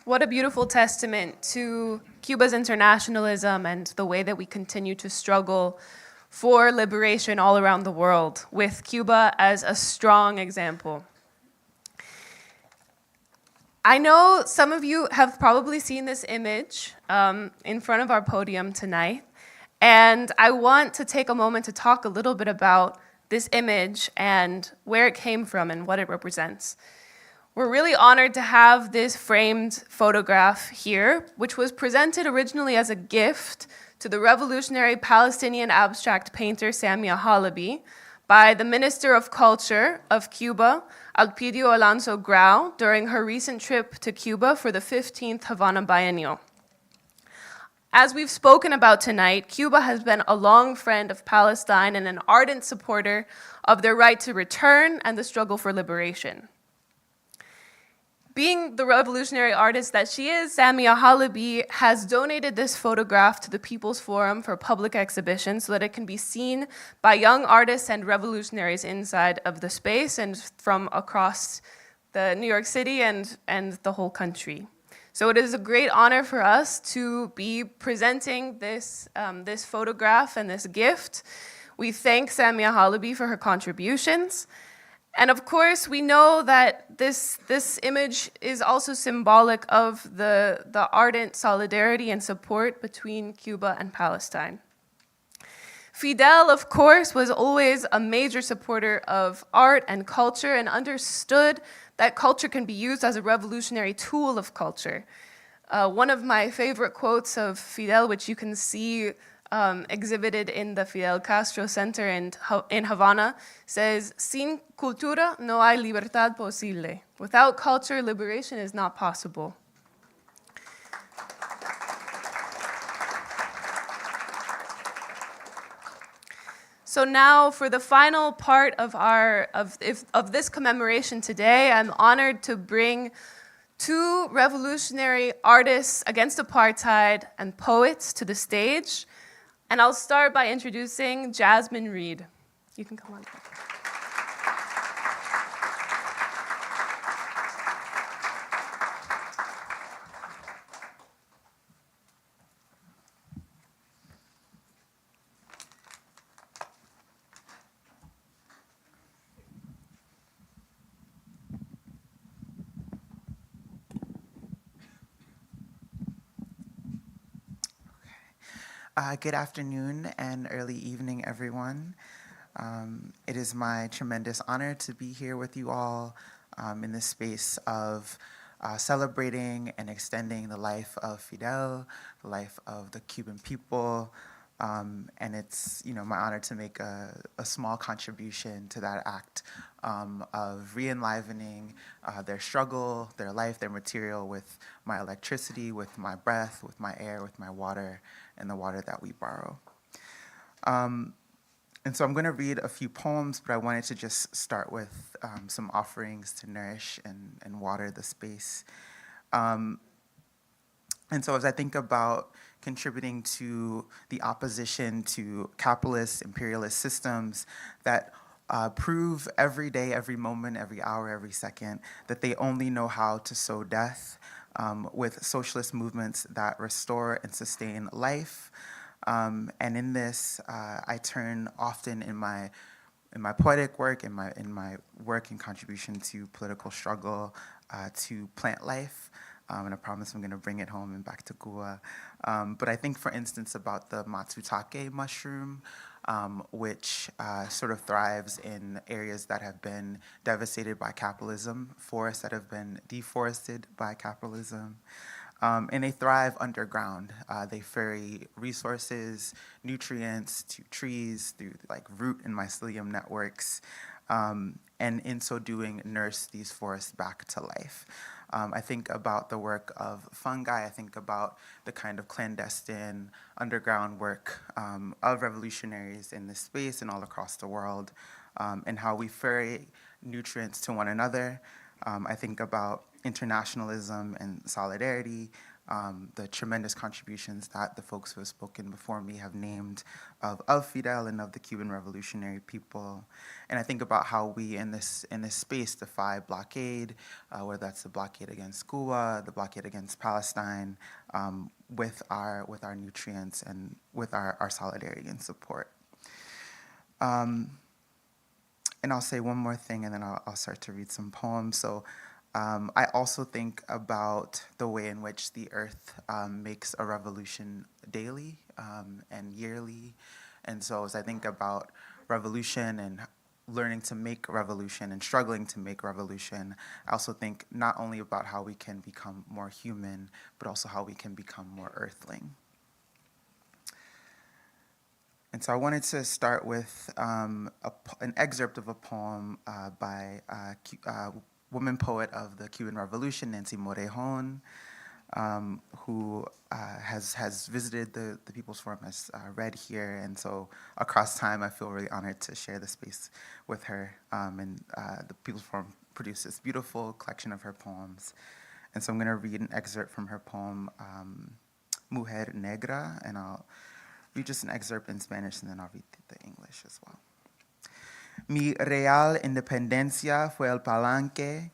What a beautiful testament to Cuba's internationalism and the way that we continue to struggle for liberation all around the world, with Cuba as a strong example. I know some of you have probably seen this image in front of our podium tonight, And I want to take a moment to talk a little bit about this image and where it came from and what it represents. We're really honored to have this framed photograph here, which was presented originally as a gift to the revolutionary Palestinian abstract painter Samia Halabi by the Minister of Culture of Cuba, Alpidio Alonso Grau, during her recent trip to Cuba for the 15th Havana Biennial. As we've spoken about tonight, Cuba has been a long friend of Palestine and an ardent supporter of their right to return and the struggle for liberation. Being the revolutionary artist that she is, Samia Halabi has donated this photograph to the People's Forum for public exhibition so that it can be seen by young artists and revolutionaries inside of the space and from across the New York City and the whole country. So it is a great honor for us to be presenting this photograph and this gift. We thank Samia Halabi for her contributions. And of course, we know that this image is also symbolic of the ardent solidarity and support between Cuba and Palestine. Fidel, of course, was always a major supporter of art and culture and understood that culture can be used as a revolutionary tool of culture. One of my favorite quotes of Fidel, which you can see exhibited in the Fidel Castro Center in Havana, says, "Sin cultura no hay libertad posible." Without culture, liberation is not possible. So now, for the final part of this commemoration today, I'm honored to bring two revolutionary artists against apartheid and poets to the stage. And I'll start by introducing Jasmine Reed. You can come on. Good afternoon and early evening, everyone. It is my tremendous honor to be here with you all in this space of celebrating and extending the life of Fidel, the life of the Cuban people, and it's my honor to make a small contribution to that act of re-enlivening their struggle, their life, their material with my electricity, with my breath, with my air, with my water, and the water that we borrow. And so I'm going to read a few poems, but I wanted to just start with some offerings to nourish and water the space. And so as I think about contributing to the opposition to capitalist, imperialist systems that prove every day, every moment, every hour, every second, that they only know how to sow death, with socialist movements that restore and sustain life. And in this, I turn often in my poetic work, in my work and contribution to political struggle, to plant life. And I promise I'm going to bring it home and back to Cuba. But I think, for instance, about the matsutake mushroom, which sort of thrives in areas that have been devastated by capitalism, forests that have been deforested by capitalism. And they thrive underground. They ferry resources, nutrients to trees through root and mycelium networks, and in so doing, nurse these forests back to life. I think about the work of fungi. I think about the kind of clandestine underground work of revolutionaries in this space and all across the world, and how we ferry nutrients to one another. I think about internationalism and solidarity, the tremendous contributions that the folks who have spoken before me have named of Fidel and of the Cuban revolutionary people. And I think about how we in this space defy blockade, whether that's the blockade against Cuba, the blockade against Palestine, with our nutrients and with our solidarity and support. And I'll say one more thing, and then I'll start to read some poems. So I also think about the way in which the earth makes a revolution daily, and yearly. And so as I think about revolution and learning to make revolution and struggling to make revolution, I also think not only about how we can become more human, but also how we can become more earthling. And so I wanted to start with an excerpt of a poem by woman poet of the Cuban Revolution, Nancy Morejon, who has visited the People's Forum, has read here. And so across time, I feel really honored to share the space with her. And the People's Forum produced this beautiful collection of her poems. And so I'm going to read an excerpt from her poem, Mujer Negra, and I'll read just an excerpt in Spanish, and then I'll read the English as well. Mi real independencia fue el palanque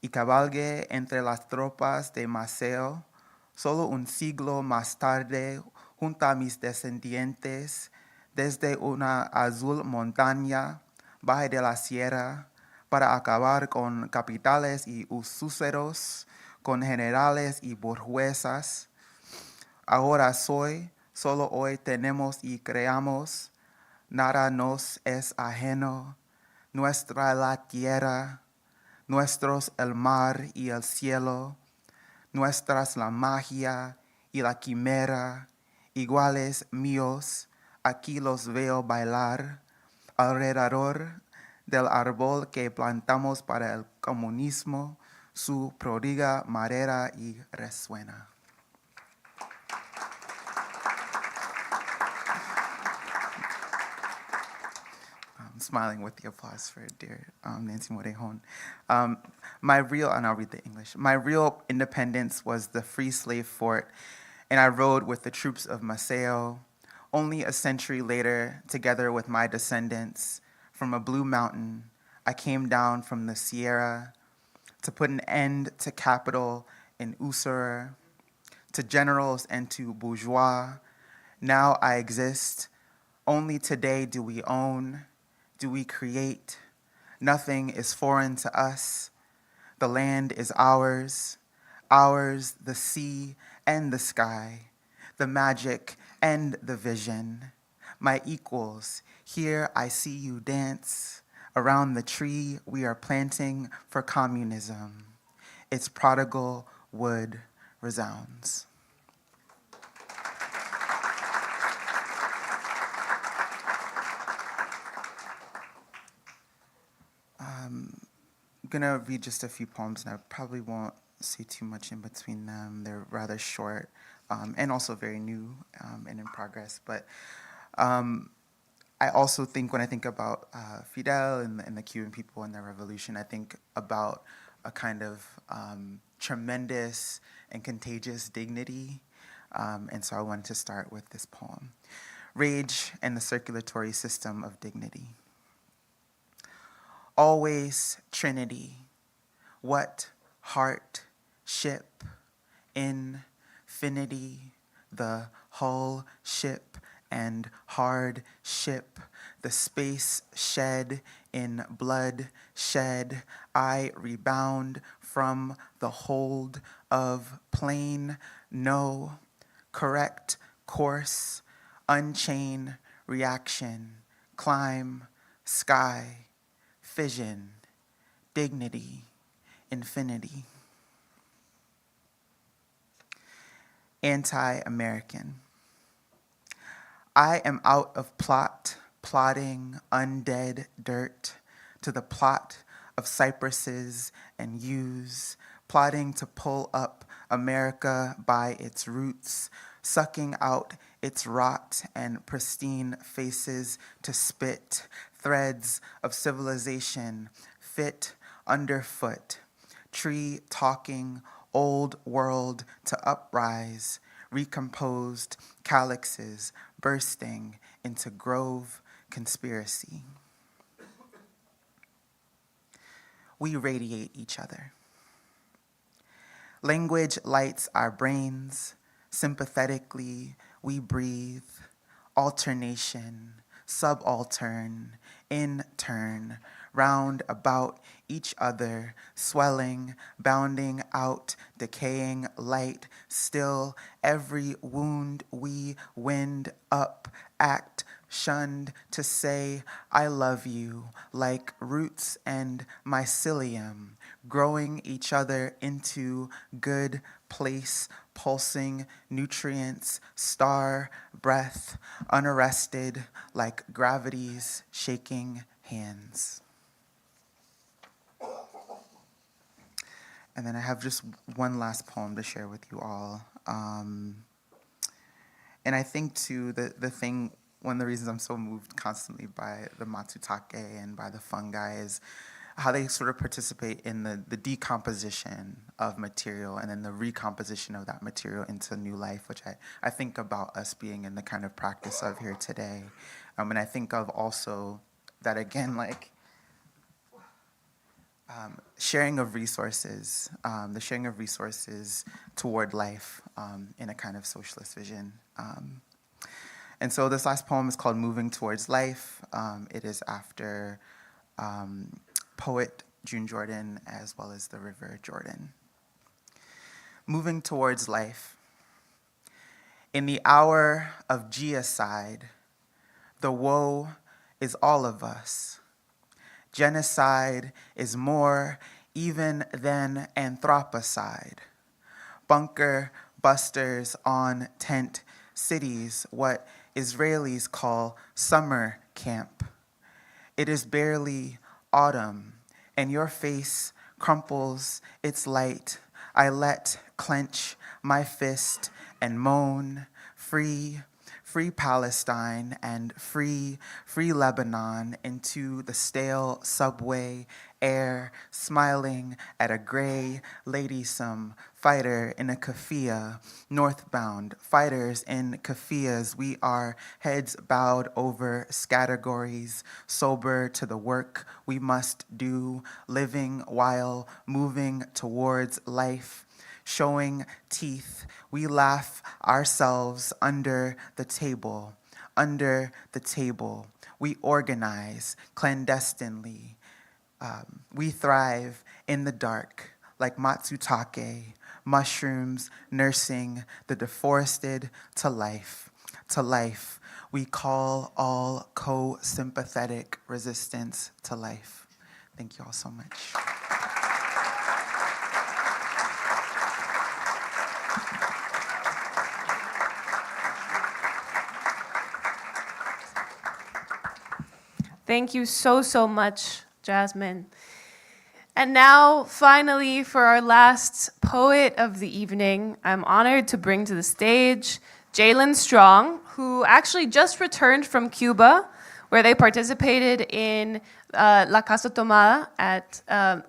y cabalgué entre las tropas de Maceo. Solo un siglo más tarde, junto a mis descendientes, desde una azul montaña, bajé de la sierra para acabar con capitales y usureros, con generales y burguesas. Ahora soy, solo hoy tenemos y creamos, nada nos es ajeno, nuestra la tierra, nuestros el mar y el cielo, nuestras la magia y la quimera, iguales míos, aquí los veo bailar, alrededor del árbol que plantamos para el comunismo, su prodiga madera y resuena. Smiling with the applause for dear Nancy Morejon. And I'll read the English. My real independence was the free slave fort, and I rode with the troops of Maceo. Only a century later, together with my descendants, from a blue mountain, I came down from the Sierra to put an end to capital and usurer, to generals and to bourgeois. Now I exist. Only today do we own. Do we create? Nothing is foreign to us. The land is ours the sea and the sky, the magic and the vision. My equals, here I see you dance around the tree we are planting for communism. Its prodigal wood resounds. I'm going to read just a few poems, and I probably won't say too much in between them. They're rather short and also very new and in progress. But I also think when I think about Fidel and the Cuban people and their revolution, I think about a kind of tremendous and contagious dignity. And so I wanted to start with this poem, Rage and the Circulatory System of Dignity. Always Trinity, what heart, ship, infinity, the hull ship and hard ship, the space shed in blood shed, I rebound from the hold of plain, no, correct course, unchain, reaction, climb, sky, fission, dignity, infinity. Anti-American. I am out of plot, plotting undead dirt to the plot of cypresses and yews, plotting to pull up America by its roots, sucking out its rot and pristine faces to spit, threads of civilization fit underfoot, tree talking, old world to uprise, recomposed calyxes bursting into grove conspiracy. We radiate each other. Language lights our brains. Sympathetically, we breathe. Alternation, subaltern, in turn, round about each other, swelling, bounding out, decaying light, still every wound we wind up, act, shunned to say, I love you, like roots and mycelium, growing each other into good place, pulsing nutrients, star breath, unarrested, like gravity's shaking hands. And then I have just one last poem to share with you all. And I think, too, the thing, one of the reasons I'm so moved constantly by the matsutake and by the fungi is how they sort of participate in the decomposition of material and then the recomposition of that material into new life, which I think about us being in the kind of practice of here today. And I think of also that, again, like, sharing of resources, the sharing of resources toward life in a kind of socialist vision. And so this last poem is called Moving Towards Life. It is after poet June Jordan as well as the River Jordan. Moving towards life. In the hour of genocide, the woe is all of us. Genocide is more even than anthropocide. Bunker busters on tent cities, what Israelis call summer camp. It is barely autumn, and your face crumples its light. I let clench my fist and moan, free, free Palestine and free Lebanon, into the stale subway air, smiling at a gray ladysome fighter in a keffiyeh, northbound fighters in keffiyehs. We are heads bowed over categories, sober to the work we must do, living while moving towards life. Showing teeth, we laugh ourselves under the table. Under the table, we organize clandestinely. We thrive in the dark, like matsutake, mushrooms nursing the deforested to life. To life, we call all co-sympathetic resistance to life. Thank you all so much. Thank you so, so much, Jasmine. And now, finally, for our last poet of the evening, I'm honored to bring to the stage Jalen Strong, who actually just returned from Cuba, where they participated in La Casa Tomada at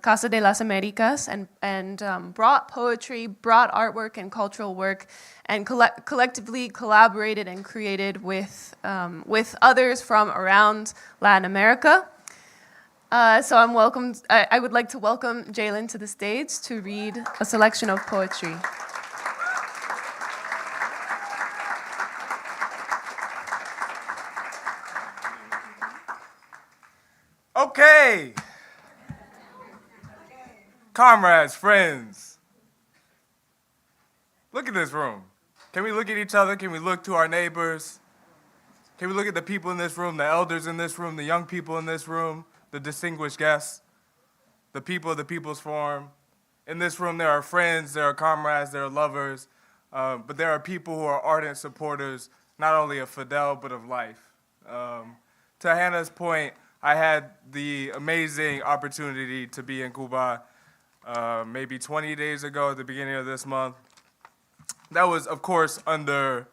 Casa de las Americas and brought poetry, brought artwork and cultural work, and collectively collaborated and created with others from around Latin America. So I would like to welcome Jalen to the stage to read a selection of poetry. Okay. Comrades, friends, look at this room. Can we look at each other? Can we look to our neighbors? Can we look at the people in this room, the elders in this room, the young people in this room, the distinguished guests, the people of the People's Forum? In this room, there are friends, there are comrades, there are lovers, but there are people who are ardent supporters, not only of Fidel, but of life. To Hannah's point, I had the amazing opportunity to be in Cuba maybe 20 days ago at the beginning of this month. That was, of course, under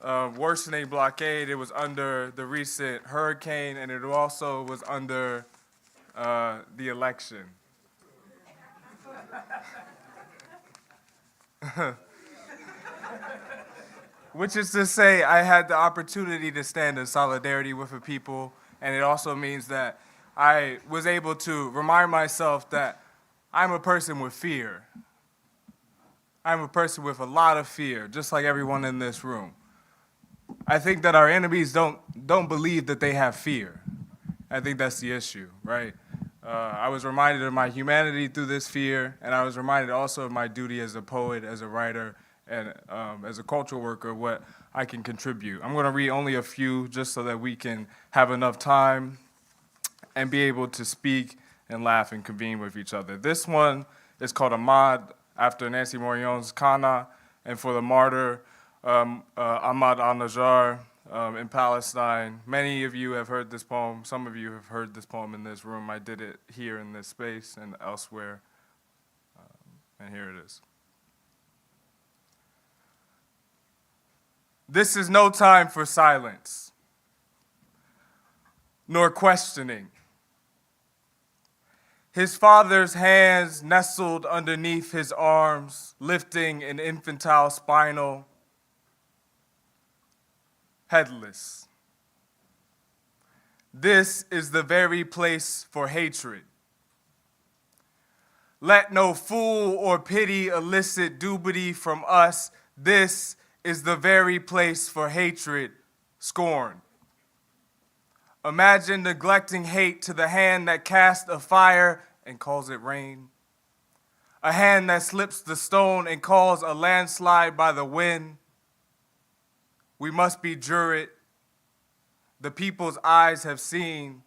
worsening blockade. It was under the recent hurricane, and it also was under the election. Which is to say, I had the opportunity to stand in solidarity with the people, and it also means that I was able to remind myself that I'm a person with fear. I'm a person with a lot of fear, just like everyone in this room. I think that our enemies don't believe that they have fear. I think that's the issue, right? I was reminded of my humanity through this fear, and I was reminded also of my duty as a poet, as a writer, and as a cultural worker, what I can contribute. I'm going to read only a few just so that we can have enough time and be able to speak and laugh and convene with each other. This one is called Ahmad, after Nancy Morion's Kana, and for the martyr Ahmad al-Najjar in Palestine. Many of you have heard this poem. Some of you have heard this poem in this room. I did it here in this space and elsewhere, and here it is. This is no time for silence, nor questioning. His father's hands nestled underneath his arms, lifting an infantile spinal, headless. This is the very place for hatred. Let no fool or pity elicit dubity from us. This is the very place for hatred, scorn. Imagine neglecting hate to the hand that casts a fire and calls it rain. A hand that slips the stone and calls a landslide by the wind. We must be jurid. The people's eyes have seen.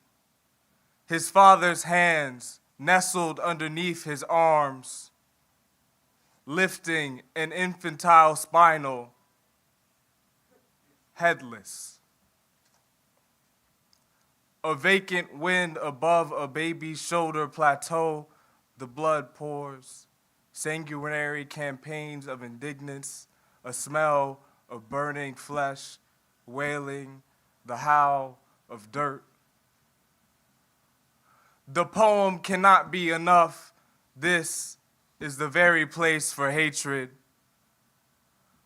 His father's hands nestled underneath his arms, lifting an infantile spinal, headless. A vacant wind above a baby's shoulder plateau, the blood pours. Sanguinary campaigns of indignance, a smell of burning flesh, wailing, the howl of dirt. The poem cannot be enough. This is the very place for hatred.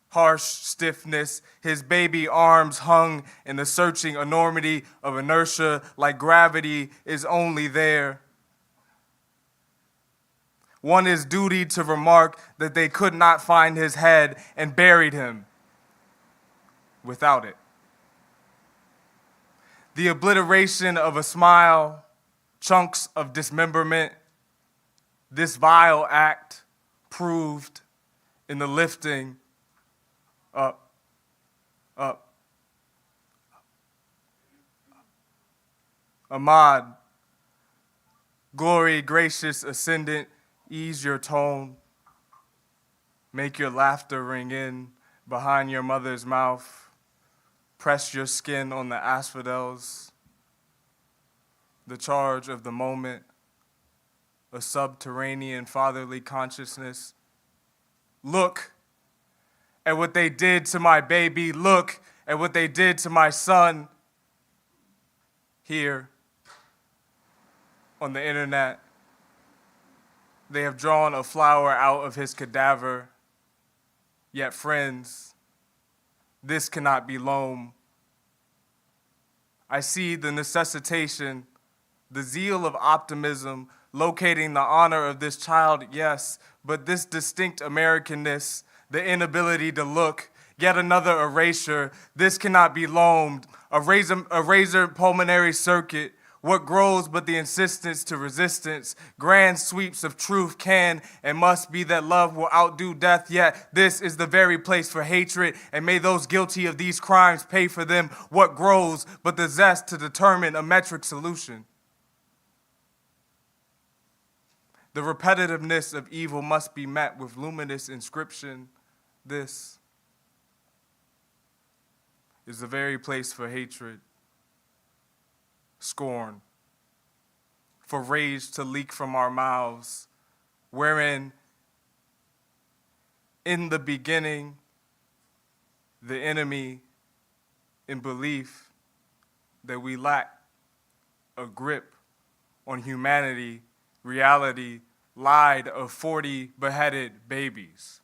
Harsh stiffness, his baby arms hung in the searching enormity of inertia like gravity is only there. One is duty to remark that they could not find his head and buried him without it. The obliteration of a smile, chunks of dismemberment, this vile act proved in the lifting up, up. Ahmad, glory, gracious ascendant, ease your tone. Make your laughter ring in behind your mother's mouth. Press your skin on the asphodels. The charge of the moment, a subterranean fatherly consciousness. Look at what they did to my baby. Look at what they did to my son. Here on the internet, they have drawn a flower out of his cadaver. Yet, friends, this cannot be loam. I see the necessitation, the zeal of optimism, locating the honor of this child, yes, but this distinct Americanness, the inability to look, yet another erasure. This cannot be loamed. A razor pulmonary circuit. What grows but the insistence to resistance? Grand sweeps of truth can and must be that love will outdo death, yet this is the very place for hatred, and may those guilty of these crimes pay for them. What grows but the zest to determine a metric solution? The repetitiveness of evil must be met with luminous inscription. This is the very place for hatred, scorn, for rage to leak from our mouths, wherein in the beginning, the enemy, in belief that we lack a grip on humanity, reality, lied of 40 beheaded babies.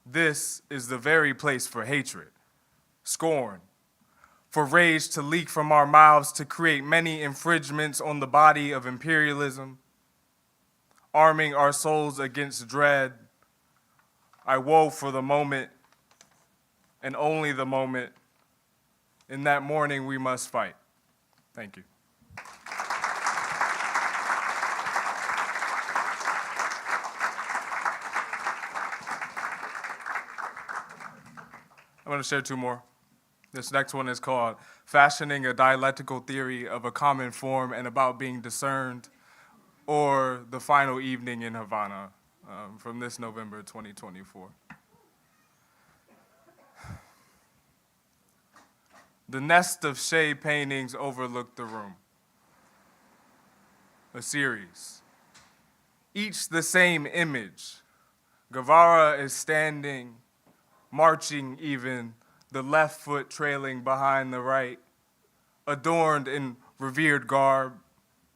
This is the very place for hatred, scorn, for rage to leak from our mouths to create many infringements on the body of imperialism, arming our souls against dread. I woe for the moment, and only the moment, In that morning, we must fight. Thank you. I'm going to share two more. This next one is called Fashioning a Dialectical Theory of a Common Form and About Being Discerned, or The Final Evening in Havana, from this November 2024. The nest of shade paintings overlooked the room. A series. Each the same image. Guevara is standing, marching even, the left foot trailing behind the right, adorned in revered garb,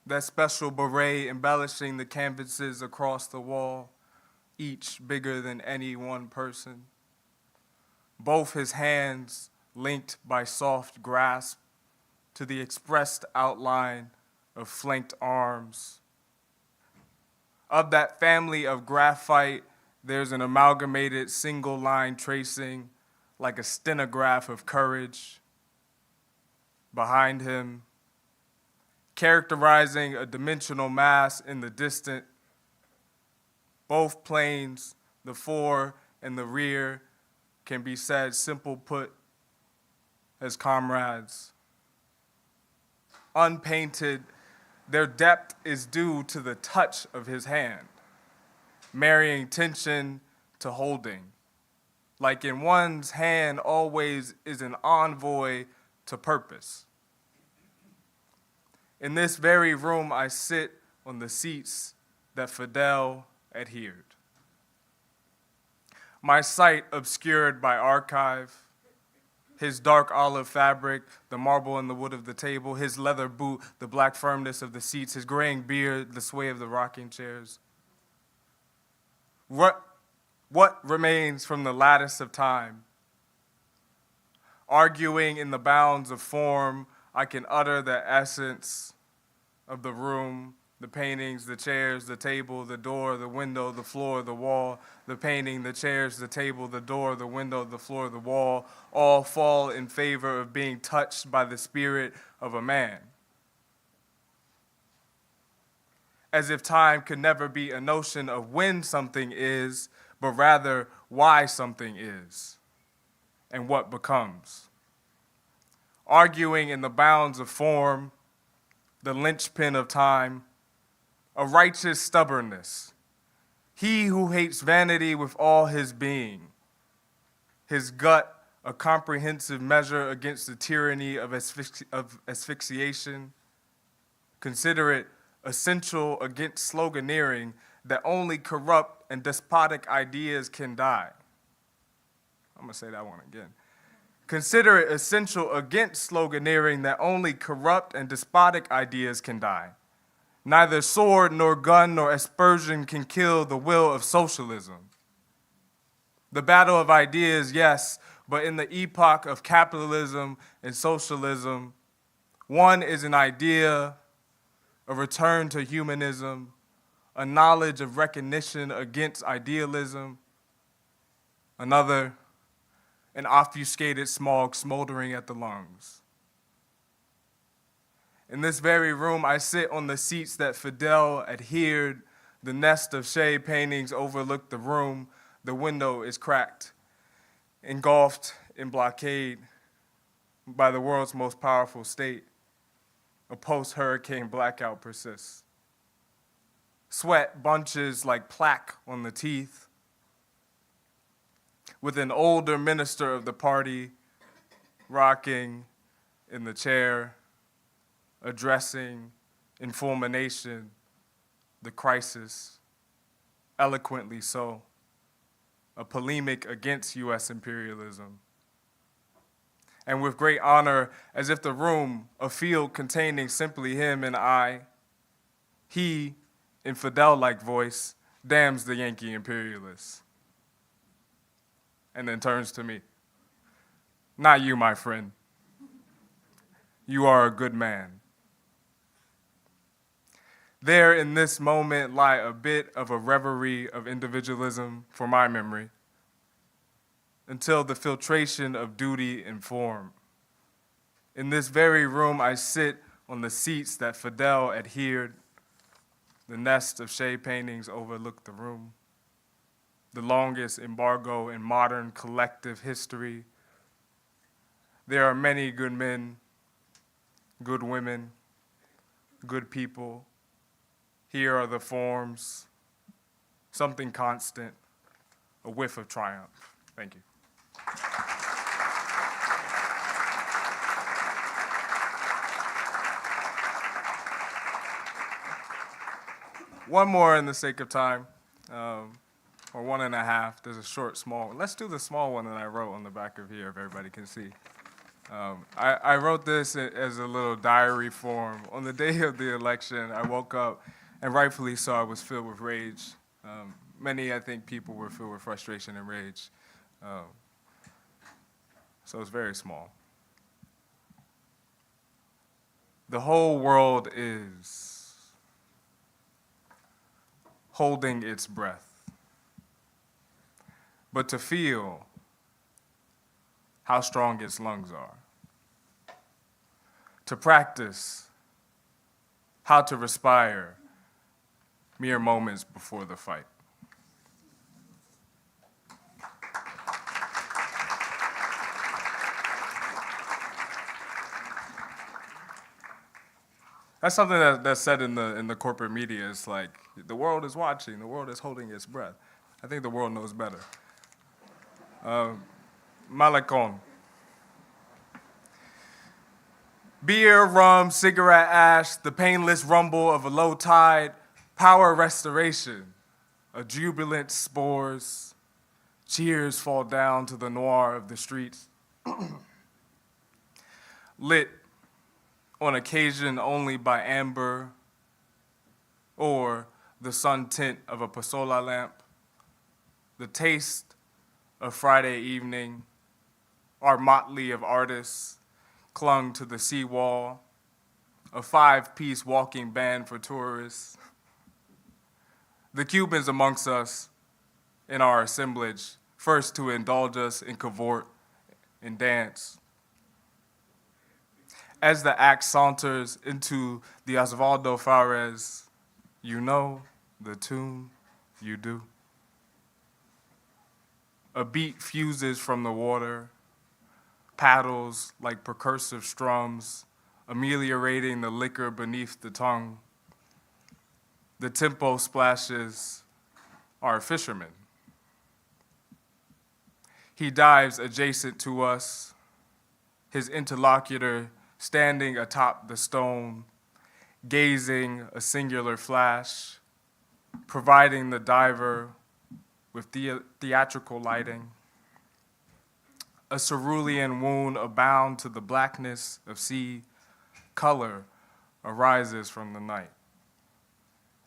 that special beret embellishing the canvases across the wall, each bigger than any one person. Both his hands linked by soft grasp to the expressed outline of flanked arms. Of that family of graphite, there's an amalgamated single line tracing like a stenograph of courage. Behind him, characterizing a dimensional mass in the distant, both planes, the fore and the rear, can be said simple put as comrades. Unpainted, their depth is due to the touch of his hand, marrying tension to holding. Like in one's hand always is an envoy to purpose. In this very room, I sit on the seats that Fidel adhered. My sight obscured by archive, his dark olive fabric, the marble and the wood of the table, his leather boot, the black firmness of the seats, his graying beard, the sway of the rocking chairs. What remains from the lattice of time? Arguing in the bounds of form, I can utter the essence of the room, the paintings, the chairs, the table, the door, the window, the floor, the wall, the painting, the chairs, the table, the door, the window, the floor, the wall, all fall in favor of being touched by the spirit of a man. As if time could never be a notion of when something is, but rather why something is and what becomes. Arguing in the bounds of form, the linchpin of time, a righteous stubbornness. He who hates vanity with all his being, his gut a comprehensive measure against the tyranny of asphyxiation. Consider it essential against sloganeering that only corrupt and despotic ideas can die. I'm gonna say that one again. Consider it essential against sloganeering that only corrupt and despotic ideas can die. Neither sword nor gun nor aspersion can kill the will of socialism. The battle of ideas, yes, but in the epoch of capitalism and socialism, one is an idea, a return to humanism, a knowledge of recognition against idealism. Another, an obfuscated smog smoldering at the lungs. In this very room, I sit on the seats that Fidel adhered. The nest of shade paintings overlook the room. The window is cracked, engulfed in blockade by the world's most powerful state. A post-hurricane blackout persists. Sweat bunches like plaque on the teeth. With an older minister of the party rocking in the chair, addressing in fulmination the crisis, eloquently so, a polemic against U.S. imperialism. And with great honor, as if the room, a field containing simply him and I, he, in Fidel-like voice, damns the Yankee imperialists. And then turns to me. Not you, my friend. You are a good man. There in this moment lie a bit of a reverie of individualism for my memory, until the filtration of duty and form. In this very room, I sit on the seats that Fidel adhered. The nest of shade paintings overlook the room. The longest embargo in modern collective history. There are many good men, good women, good people. Here are the forms, something constant, a whiff of triumph. Thank you. One more in the sake of time, or 1.5. There's a short, small one. Let's do the small one that I wrote on the back of here if everybody can see. I wrote this as a little diary form. On the day of the election, I woke up, and rightfully so, I was filled with rage. Many, I think, people were filled with frustration and rage. So it's very small. The whole world is holding its breath. But to feel how strong its lungs are. To practice how to respire mere moments before the fight. That's something that's said in the corporate media. It's like, the world is watching, the world is holding its breath. I think the world knows better. Malecon. Beer, rum, cigarette ash, the painless rumble of a low tide, power restoration, a jubilant spores, cheers fall down to the noir of the streets. Lit on occasion only by amber or the sun tint of a pasola lamp, the taste of Friday evening, our motley of artists clung to the seawall, a 5-piece walking band for tourists. The Cubans amongst us in our assemblage, first to indulge us in cavort and dance. As the act saunters into the Osvaldo Fares, you know the tune, you do. A beat fuses from the water, paddles like percussive strums, ameliorating the liquor beneath the tongue. The tempo splashes our fisherman. He dives adjacent to us, his interlocutor standing atop the stone, gazing a singular flash, providing the diver with theatrical lighting. A cerulean wound abound to the blackness of sea, color arises from the night,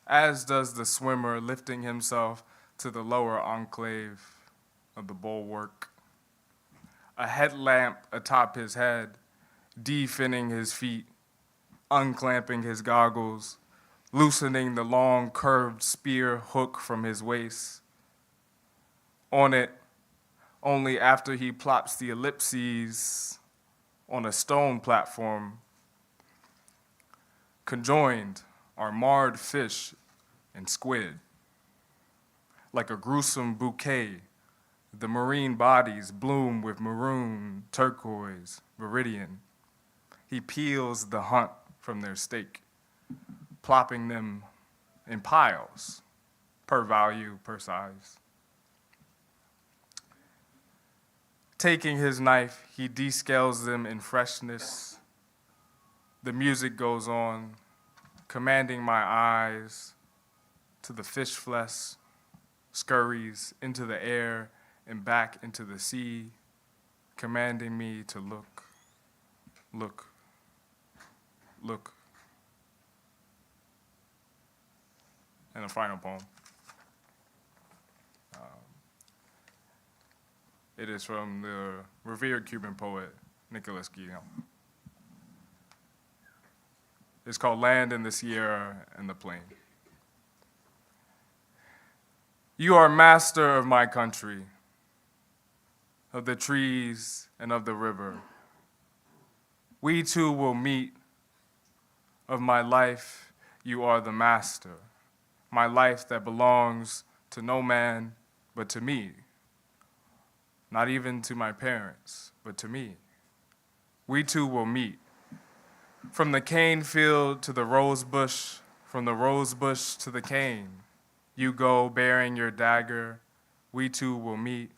as does the swimmer lifting himself to the lower enclave of the bulwark. A headlamp atop his head, de-finning his feet, unclamping his goggles, loosening the long curved spear hook from his waist. On it, only after he plops the ellipses on a stone platform, conjoined are marred fish and squid. Like a gruesome bouquet, the marine bodies bloom with maroon, turquoise, viridian. He peels the hunt from their steak, plopping them in piles, per value, per size. Taking his knife, he descales them in freshness. The music goes on, commanding my eyes to the fish flesh, scurries into the air and back into the sea, commanding me to look, look, look. And a final poem. It is from the revered Cuban poet, Nicolas Guillaume. It's called Land in the Sierra and the Plain. You are master of my country, of the trees and of the river. We too will meet. Of my life, you are the master. My life that belongs to no man but to me. Not even to my parents, but to me. We too will meet. From the cane field to the rose bush, from the rose bush to the cane, you go bearing your dagger. We too will meet.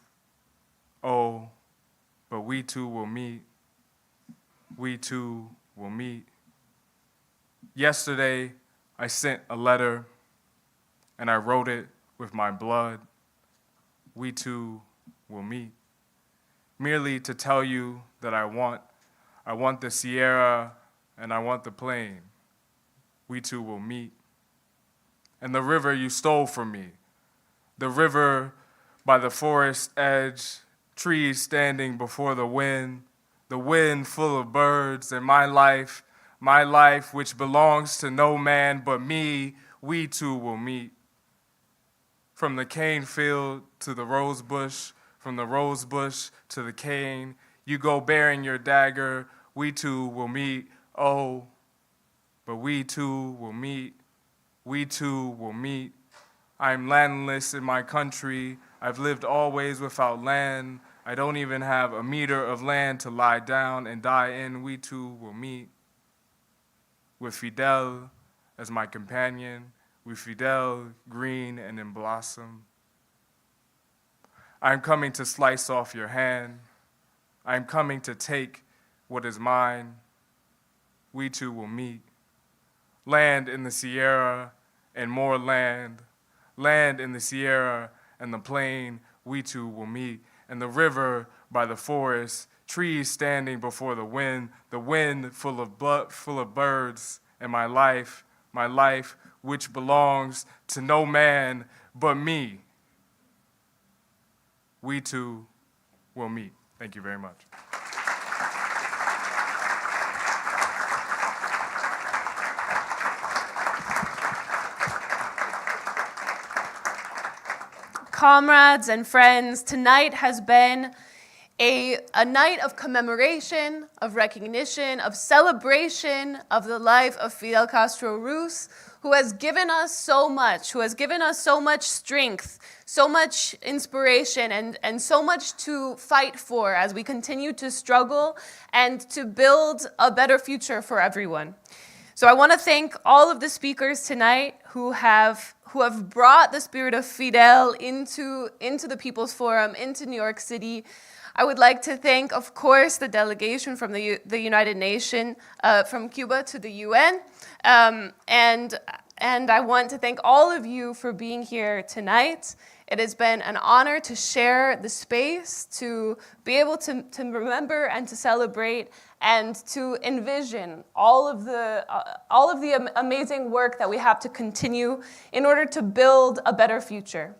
Oh, but we too will meet. We too will meet. Yesterday, I sent a letter, and I wrote it with my blood. We too will meet. Merely to tell you that I want the Sierra and I want the plain. We too will meet. And the river you stole from me, the river by the forest edge, trees standing before the wind full of birds, and my life which belongs to no man but me, we too will meet. From the cane field to the rose bush, from the rose bush to the cane, you go bearing your dagger, we too will meet. Oh, but we too will meet. We too will meet. I'm landless in my country. I've lived always without land. I don't even have a meter of land to lie down and die in. We too will meet. With Fidel as my companion, with Fidel green and in blossom. I'm coming to slice off your hand. I'm coming to take what is mine. We too will meet. Land in the Sierra and more land. Land in the Sierra and the plain, we too will meet. And the river by the forest, trees standing before the wind full of birds, and my life which belongs to no man but me. We too will meet. Thank you very much. Comrades and friends, tonight has been a night of commemoration, of recognition, of celebration of the life of Fidel Castro Ruz, who has given us so much, who has given us so much strength, so much inspiration, and so much to fight for as we continue to struggle and to build a better future for everyone. So I want to thank all of the speakers tonight who have brought the spirit of Fidel into the People's Forum, into New York City. I would like to thank, of course, the delegation from the United Nations, from Cuba to the UN, and I want to thank all of you for being here tonight. It has been an honor to share the space, to be able to remember and to celebrate and to envision all of the amazing work that we have to continue in order to build a better future.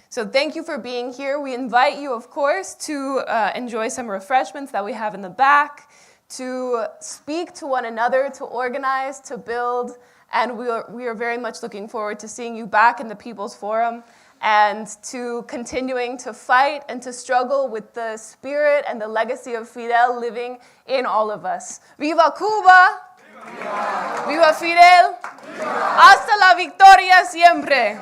So thank you for being here. We invite you, of course, to enjoy some refreshments that we have in the back, to speak to one another, to organize, to build, and we are very much looking forward to seeing you back in the People's Forum and to continuing to fight and to struggle with the spirit and the legacy of Fidel living in all of us. Viva Cuba! Viva, Viva Fidel! Viva. Hasta la victoria siempre!